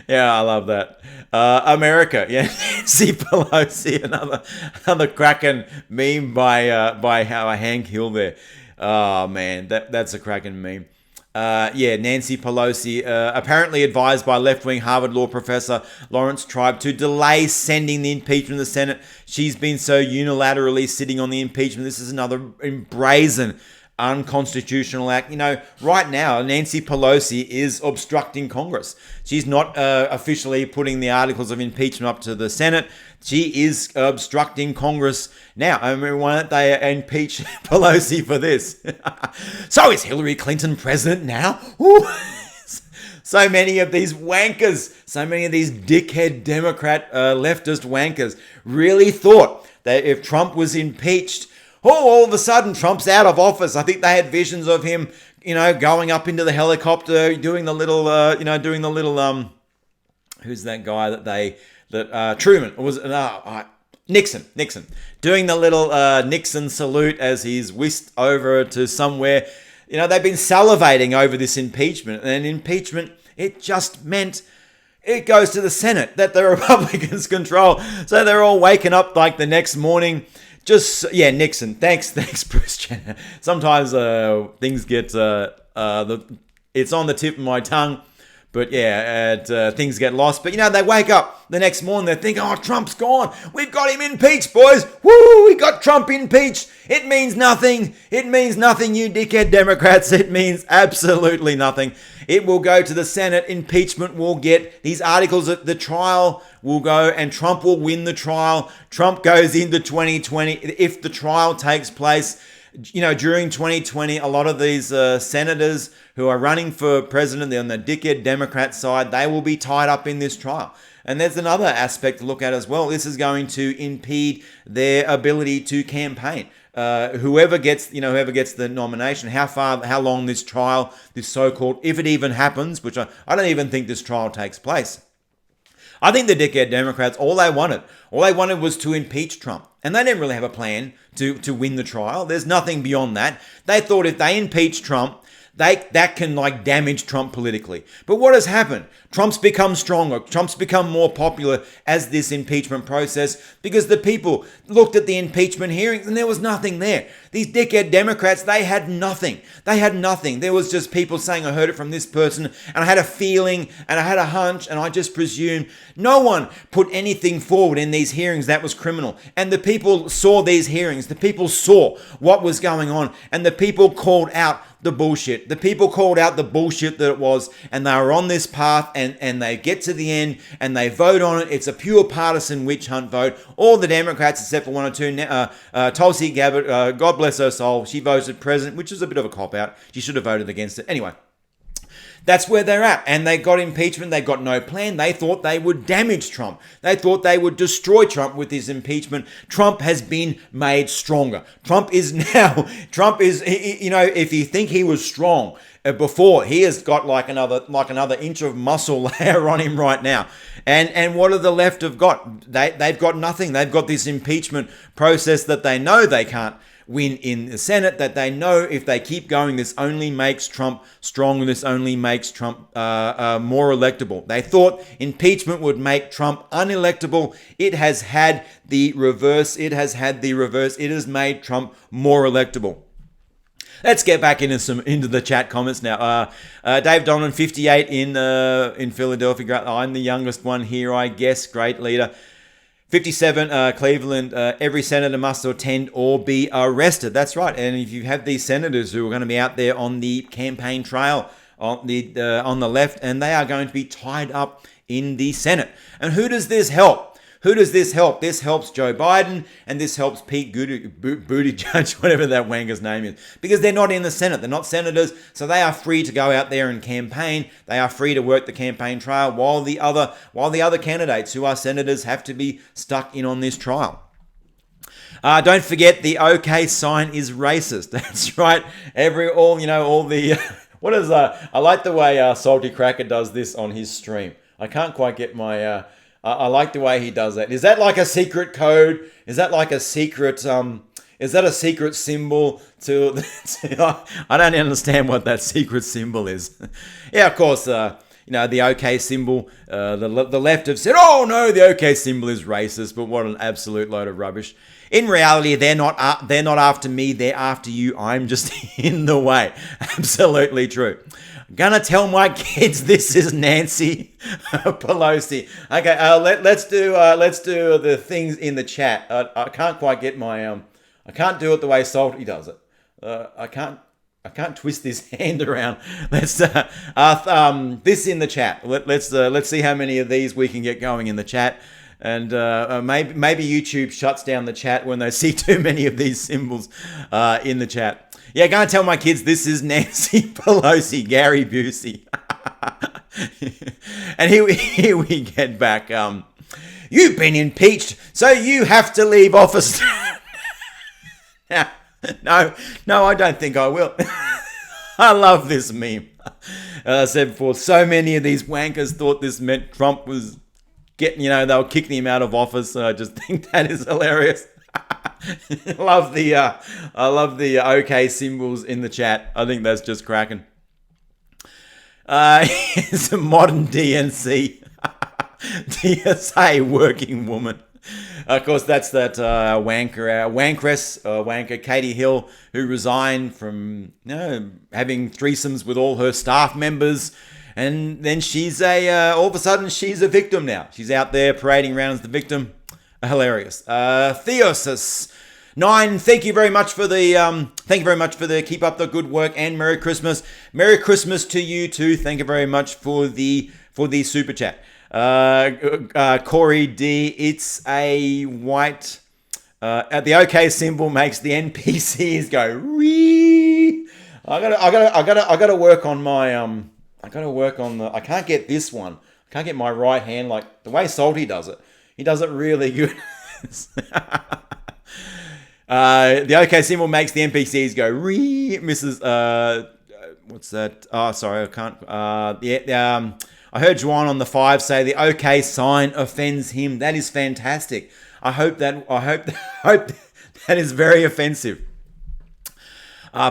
Yeah, I love that. America, yeah, Nancy Pelosi, another Crackin meme by Hank Hill there. Oh man, that's a Crackin meme. Nancy Pelosi, apparently advised by left-wing Harvard law professor Lawrence Tribe to delay sending the impeachment to the Senate. She's been so unilaterally sitting on the impeachment. This is another brazen unconstitutional act. Right now, Nancy Pelosi is obstructing Congress. She's not officially putting the articles of impeachment up to the Senate. She is obstructing Congress now. Why don't they impeach Pelosi for this? So is Hillary Clinton president now? Ooh. So many of these wankers, so many of these dickhead Democrat leftist wankers really thought that if Trump was impeached, all of a sudden Trump's out of office. I think they had visions of him, going up into the helicopter, doing the little, who's that guy Truman, or was it, Nixon, doing the little Nixon salute as he's whisked over to somewhere. They've been salivating over this impeachment, and impeachment, it just meant it goes to the Senate that the Republicans control. So they're all waking up like the next morning. Nixon. Thanks, Bruce Jenner. Sometimes things get it's on the tip of my tongue, but things get lost. But they wake up the next morning, they think, oh, Trump's gone. We've got him impeached, boys. Woo! We got Trump impeached. It means nothing. It means nothing, you dickhead Democrats. It means absolutely nothing. It will go to the Senate. Impeachment will get these articles at the trial will go, and Trump will win the trial. Trump goes into 2020. If the trial takes place, during 2020, a lot of these senators who are running for president on the dickhead Democrat side, they will be tied up in this trial. And there's another aspect to look at as well. This is going to impede their ability to campaign. Whoever gets the nomination, how long this trial, this so-called, if it even happens, which I don't even think this trial takes place. I think the dickhead Democrats, all they wanted was to impeach Trump. And they didn't really have a plan to win the trial. There's nothing beyond that. They thought if they impeach Trump, that can damage Trump politically. But what has happened? Trump's become stronger. Trump's become more popular as this impeachment process, because the people looked at the impeachment hearings and there was nothing there. These dickhead Democrats, they had nothing. There was just people saying, I heard it from this person, and I had a feeling, and I had a hunch, and I just presumed. No one put anything forward in these hearings that was criminal. And the people saw these hearings. The people saw what was going on, and the people called out the bullshit. The people called out the bullshit that it was, and they were on this path, and they get to the end and they vote on it. It's a pure partisan witch hunt vote. All the Democrats, except for one or two, Tulsi Gabbard, God bless her soul, she voted president, which is a bit of a cop-out. She should have voted against it. Anyway, that's where they're at. And they got impeachment. They got no plan. They thought they would damage Trump. They thought they would destroy Trump with his impeachment. Trump has been made stronger. Trump is, if you think he was strong before, he has got like another inch of muscle layer on him right now. And what do the left have got? They've got nothing. They've got this impeachment process that they know they can't win in the Senate, that they know if they keep going, this only makes Trump stronger, this only makes Trump more electable. They thought impeachment would make Trump unelectable. It has had the reverse. It has made Trump more electable. Let's get back into the chat comments now. Dave Donovan, 58 in Philadelphia. I'm the youngest one here, I guess. Great leader. 57, Cleveland, every senator must attend or be arrested. That's right. And if you have these senators who are going to be out there on the campaign trail on the left, and they are going to be tied up in the Senate. And who does this help? This helps Joe Biden, and this helps Pete Buttigieg, whatever that wanker's name is, because they're not in the Senate. They're not senators, so they are free to go out there and campaign. They are free to work the campaign trail, while the other candidates who are senators have to be stuck in on this trial. Don't forget the OK sign is racist. That's right. I like the way Salty Cracker does this on his stream. I can't quite get my. I like the way he does that. Is that like a secret code? Is that like a secret? Is that a secret symbol to? I don't understand what that secret symbol is. Yeah, of course. The OK symbol. The left have said, "Oh no, the OK symbol is racist." But what an absolute load of rubbish. In reality, they're not after me. They're after you. I'm just in the way. Absolutely true. Gonna tell my kids this is Nancy Pelosi. Okay, let's do the things in the chat. I can't quite get my I can't do it the way Salty does it. I can't twist this hand around. Let's this in the chat. Let's see how many of these we can get going in the chat. And maybe YouTube shuts down the chat when they see too many of these symbols in the chat. Yeah, go and tell my kids this is Nancy Pelosi, Gary Busey. And here we get back. You've been impeached, so you have to leave office. No, I don't think I will. I love this meme. As I said before, so many of these wankers thought this meant Trump was they were kicking him out of office. I just think that is hilarious. I love the OK symbols in the chat. I think that's just cracking. It's a modern DNC. DSA working woman. Of course, that's that wanker Katie Hill, who resigned from having threesomes with all her staff members. And then she's all of a sudden she's a victim now. She's out there parading around as the victim. Hilarious. Theosis 9. Thank you very much for the keep up the good work, and Merry Christmas. Merry Christmas to you too. Thank you very much for the super chat. Corey D. It's a white. The OK symbol makes the NPCs go wee. I gotta work on my I can't get this one. I can't get my right hand like the way Salty does it. He does it really good. The OK symbol makes the NPCs go ree. Mrs. What's that? Oh, sorry, I can't. I heard Juan on the 5 say the OK sign offends him. That is fantastic. I hope that is very offensive.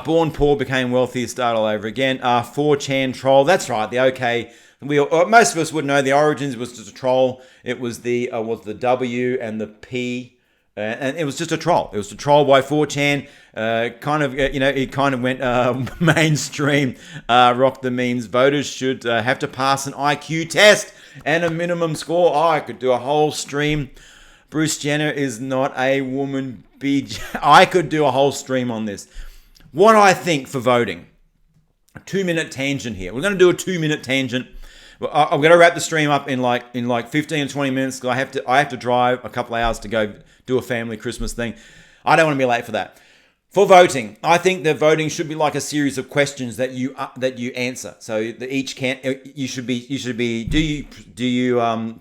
Born poor, became wealthy, start all over again. 4chan troll. That's right. The OK. Most of us would know the origins was just a troll. It was the W and the P, and it was just a troll. It was a troll by 4chan. It kind of went mainstream. Rocked the memes. Voters should have to pass an IQ test and a minimum score. I could do a whole stream. Bruce Jenner is not a woman. I could do a whole stream on this. What I think for voting. A 2-minute tangent here. We're going to do a 2-minute tangent. I'm going to wrap the stream up in like 15 or 20 minutes because I have to drive a couple of hours to go do a family Christmas thing. I don't want to be late for that. For voting, I think that voting should be like a series of questions that you answer. So you should be do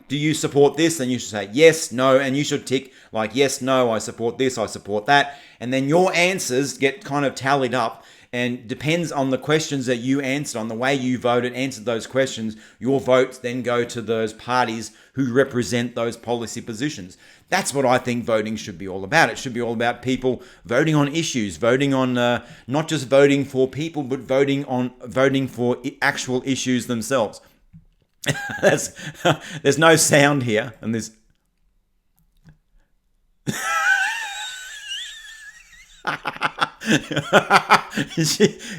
you support this? And you should say yes, no, and you should tick like yes, no, I support this, I support that, and then your answers get kind of tallied up. And depends on the questions that you answered, on the way you voted, answered those questions, your votes then go to those parties who represent those policy positions. That's what I think voting should be all about. It should be all about people voting on issues, voting on not just voting for people, but voting for actual issues themselves. There's no sound here, and there's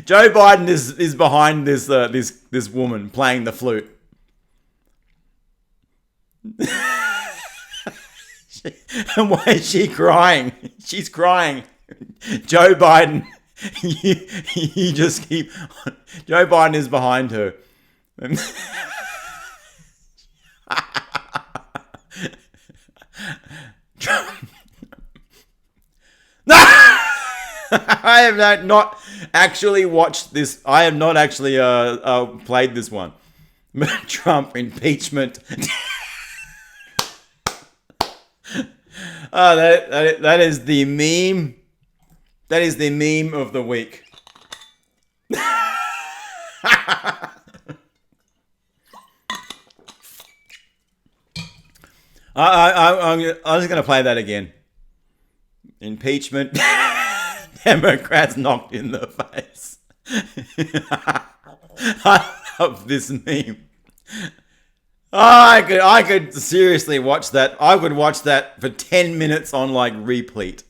Joe Biden is behind this woman playing the flute. And why is she crying? She's crying. Joe Biden, you just keep. Joe Biden is behind her. I have not actually watched this. I have not actually played this one. Trump impeachment. That is the meme. That is the meme of the week. I'm just going to play that again. Impeachment. Democrats knocked in the face. I love this meme. Oh, I could seriously watch that. I could watch that for 10 minutes on like repeat.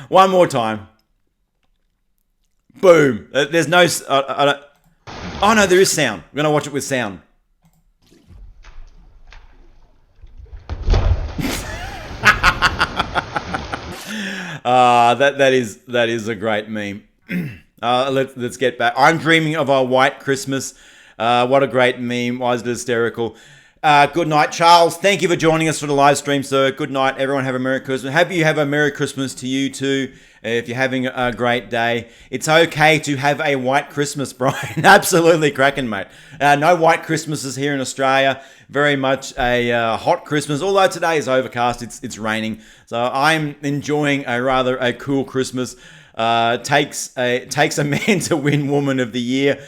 One more time. Boom. There's no... oh no, there is sound. I'm going to watch it with sound. That is a great meme. Let's get back. I'm dreaming of a white Christmas. What a great meme. Why is it hysterical? Good night, Charles. Thank you for joining us for the live stream, sir. Good night, everyone. Have a Merry Christmas. Hope you have a Merry Christmas to you too. If you're having a great day, it's okay to have a white Christmas, Brian. Absolutely cracking, mate. No white Christmases here in Australia. Very much a hot Christmas. Although today is overcast, it's raining. So I'm enjoying a cool Christmas. Takes a man to win Woman of the Year.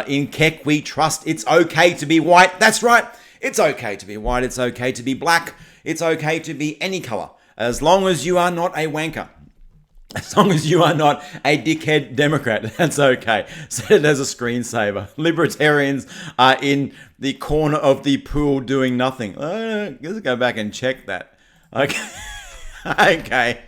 In Keck we trust. It's okay to be white. That's right. It's okay to be white. It's okay to be black. It's okay to be any color, as long as you are not a wanker. As long as you are not a dickhead Democrat, that's okay. Set it as a screensaver. Libertarians are in the corner of the pool doing nothing. Let's go back and check that. Okay. Okay.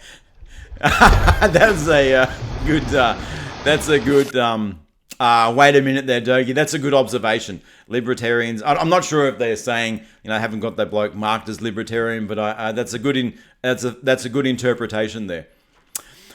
That's a good. That's a good. Wait a minute there, Dogie. That's a good observation. Libertarians. I'm not sure if they're saying, I haven't got that bloke marked as libertarian, but that's a good. That's a good interpretation there.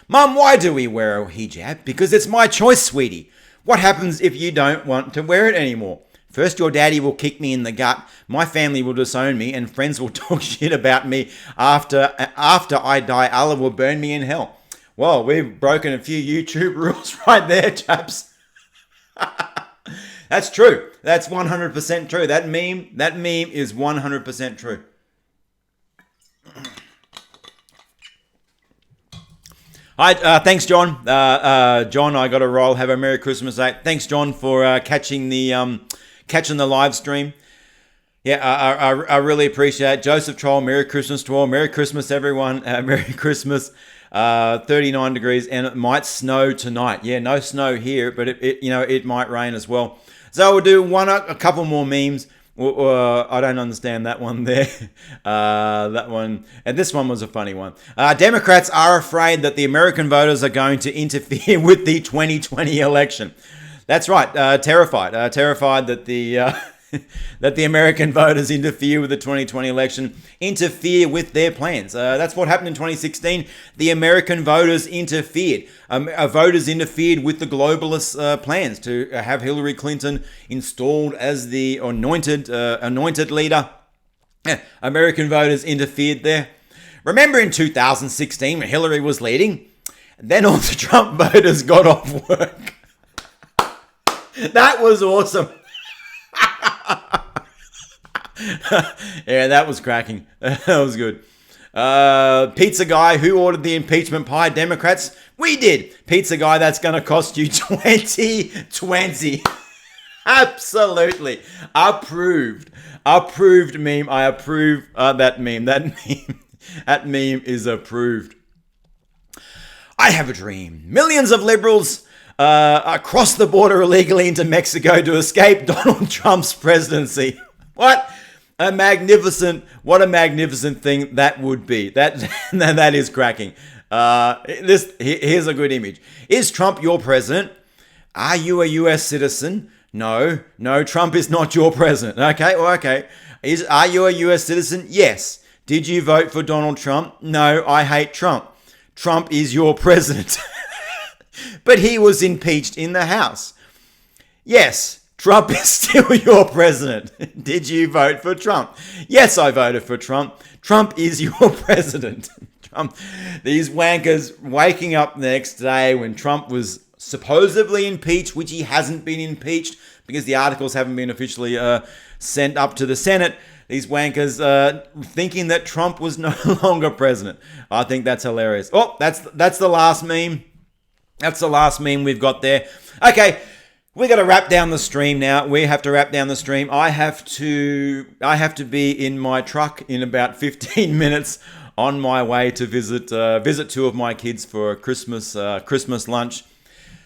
Mum, why do we wear a hijab? Because it's my choice, sweetie. What happens if you don't want to wear it anymore? First, your daddy will kick me in the gut, my family will disown me, and friends will talk shit about me. After I die, Allah will burn me in hell. Well, we've broken a few YouTube rules right there, chaps. That's true. That's 100% true. That meme is 100% true. Hi, thanks, John. John, I got to roll. Have a Merry Christmas. Thanks, John, for catching the live stream. Yeah, I really appreciate it. Joseph Troll, Merry Christmas to all. Merry Christmas, everyone. Merry Christmas. 39 degrees, and it might snow tonight. Yeah, no snow here, but it might rain as well. So we'll do a couple more memes. I don't understand that one there. That one. And this one was a funny one. Democrats are afraid that the American voters are going to interfere with the 2020 election. That's right. Terrified. Terrified that the American voters interfere with the 2020 election, interfere with their plans. That's what happened in 2016. The American voters interfered. Voters interfered with the globalists' plans to have Hillary Clinton installed as the anointed leader. American voters interfered there. Remember in 2016 when Hillary was leading? Then all the Trump voters got off work. That was awesome. Yeah, that was cracking. That was good. Pizza guy, who ordered the impeachment pie? Democrats. We did. Pizza guy, that's going to cost you 2020. Absolutely. Approved. Approved meme. I approve that meme. That meme is approved. I have a dream. Millions of liberals cross the border illegally into Mexico to escape Donald Trump's presidency. What a magnificent thing that would be. That is cracking. Here's a good image. Is Trump your president? Are you a US citizen? No, Trump is not your president. Okay. Are you a US citizen? Yes. Did you vote for Donald Trump? No, I hate Trump. Trump is your president. But he was impeached in the House. Yes, Trump is still your president. Did you vote for Trump? Yes, I voted for Trump. Trump is your president. These wankers waking up the next day when Trump was supposedly impeached, which he hasn't been impeached because the articles haven't been officially sent up to the Senate. These wankers thinking that Trump was no longer president. I think that's hilarious. Oh, that's the last meme. That's the last meme we've got there. Okay, we got to wrap down the stream now. We have to wrap down the stream. I have to be in my truck in about 15 minutes on my way to visit two of my kids for a Christmas lunch.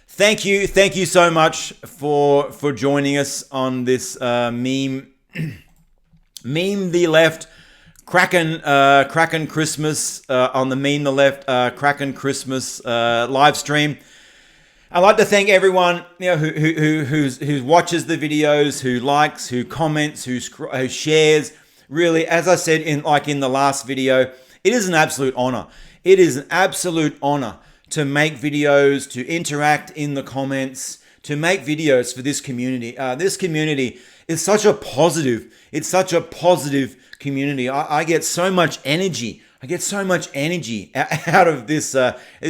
Thank you so much for joining us on this meme the left. Crackin Christmas on the meme the left, Crackin Christmas live stream. I'd like to thank everyone who watches the videos, who likes, who comments, who shares. Really, as I said in the last video, it is an absolute honor. It is an absolute honor to make videos, to interact in the comments, to make videos for this community. This community is such a positive. It's such a positive community. I get so much energy. Out of this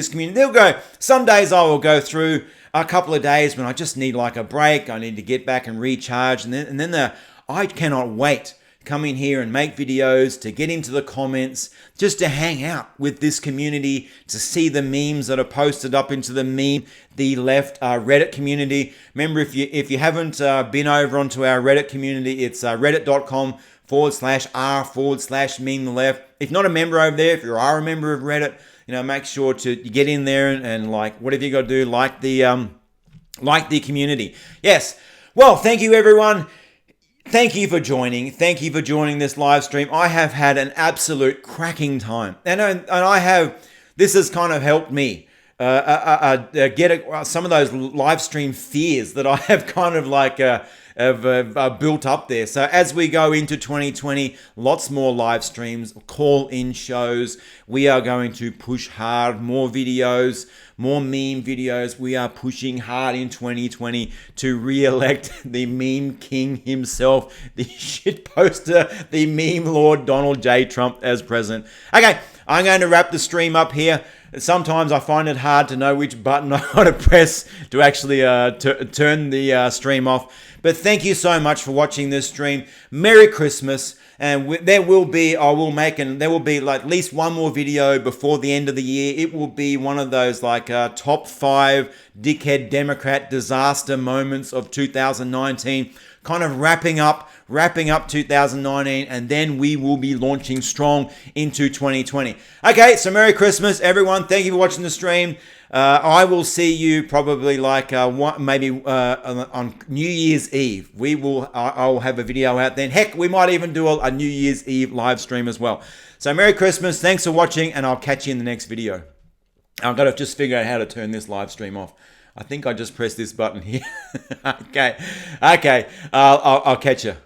community. Some days I will go through a couple of days when I just need like a break. I need to get back and recharge. And then I cannot wait to come in here and make videos, to get into the comments, just to hang out with this community, to see the memes that are posted up into the left Reddit community. Remember, if you haven't been over onto our Reddit community, it's reddit.com/r/meme the left. If not a member over there, if you are a member of Reddit, make sure to get in there and like whatever you got to do, like the community. Yes. Well, thank you everyone. Thank you for joining. Thank you for joining this live stream. I have had an absolute cracking time, and this has kind of helped me get some of those live stream fears that I have kind of have built up there. So as we go into 2020, lots more live streams, call-in shows. We are going to push hard, more videos, more meme videos. We are pushing hard in 2020 to re-elect the meme king himself, the shit poster, the meme lord Donald J. Trump as president. Okay, I'm going to wrap the stream up here. Sometimes I find it hard to know which button I want to press to actually turn the stream off. But thank you so much for watching this stream. Merry Christmas. And there will be at least one more video before the end of the year. It will be one of those top 5 dickhead Democrat disaster moments of 2019. Kind of wrapping up 2019, and then we will be launching strong into 2020. Okay, so Merry Christmas, everyone. Thank you for watching the stream. I will see you probably on New Year's Eve. I'll have a video out then. Heck, we might even do a New Year's Eve live stream as well. So Merry Christmas. Thanks for watching, and I'll catch you in the next video. I've got to just figure out how to turn this live stream off. I think I just pressed this button here. Okay. I'll catch you.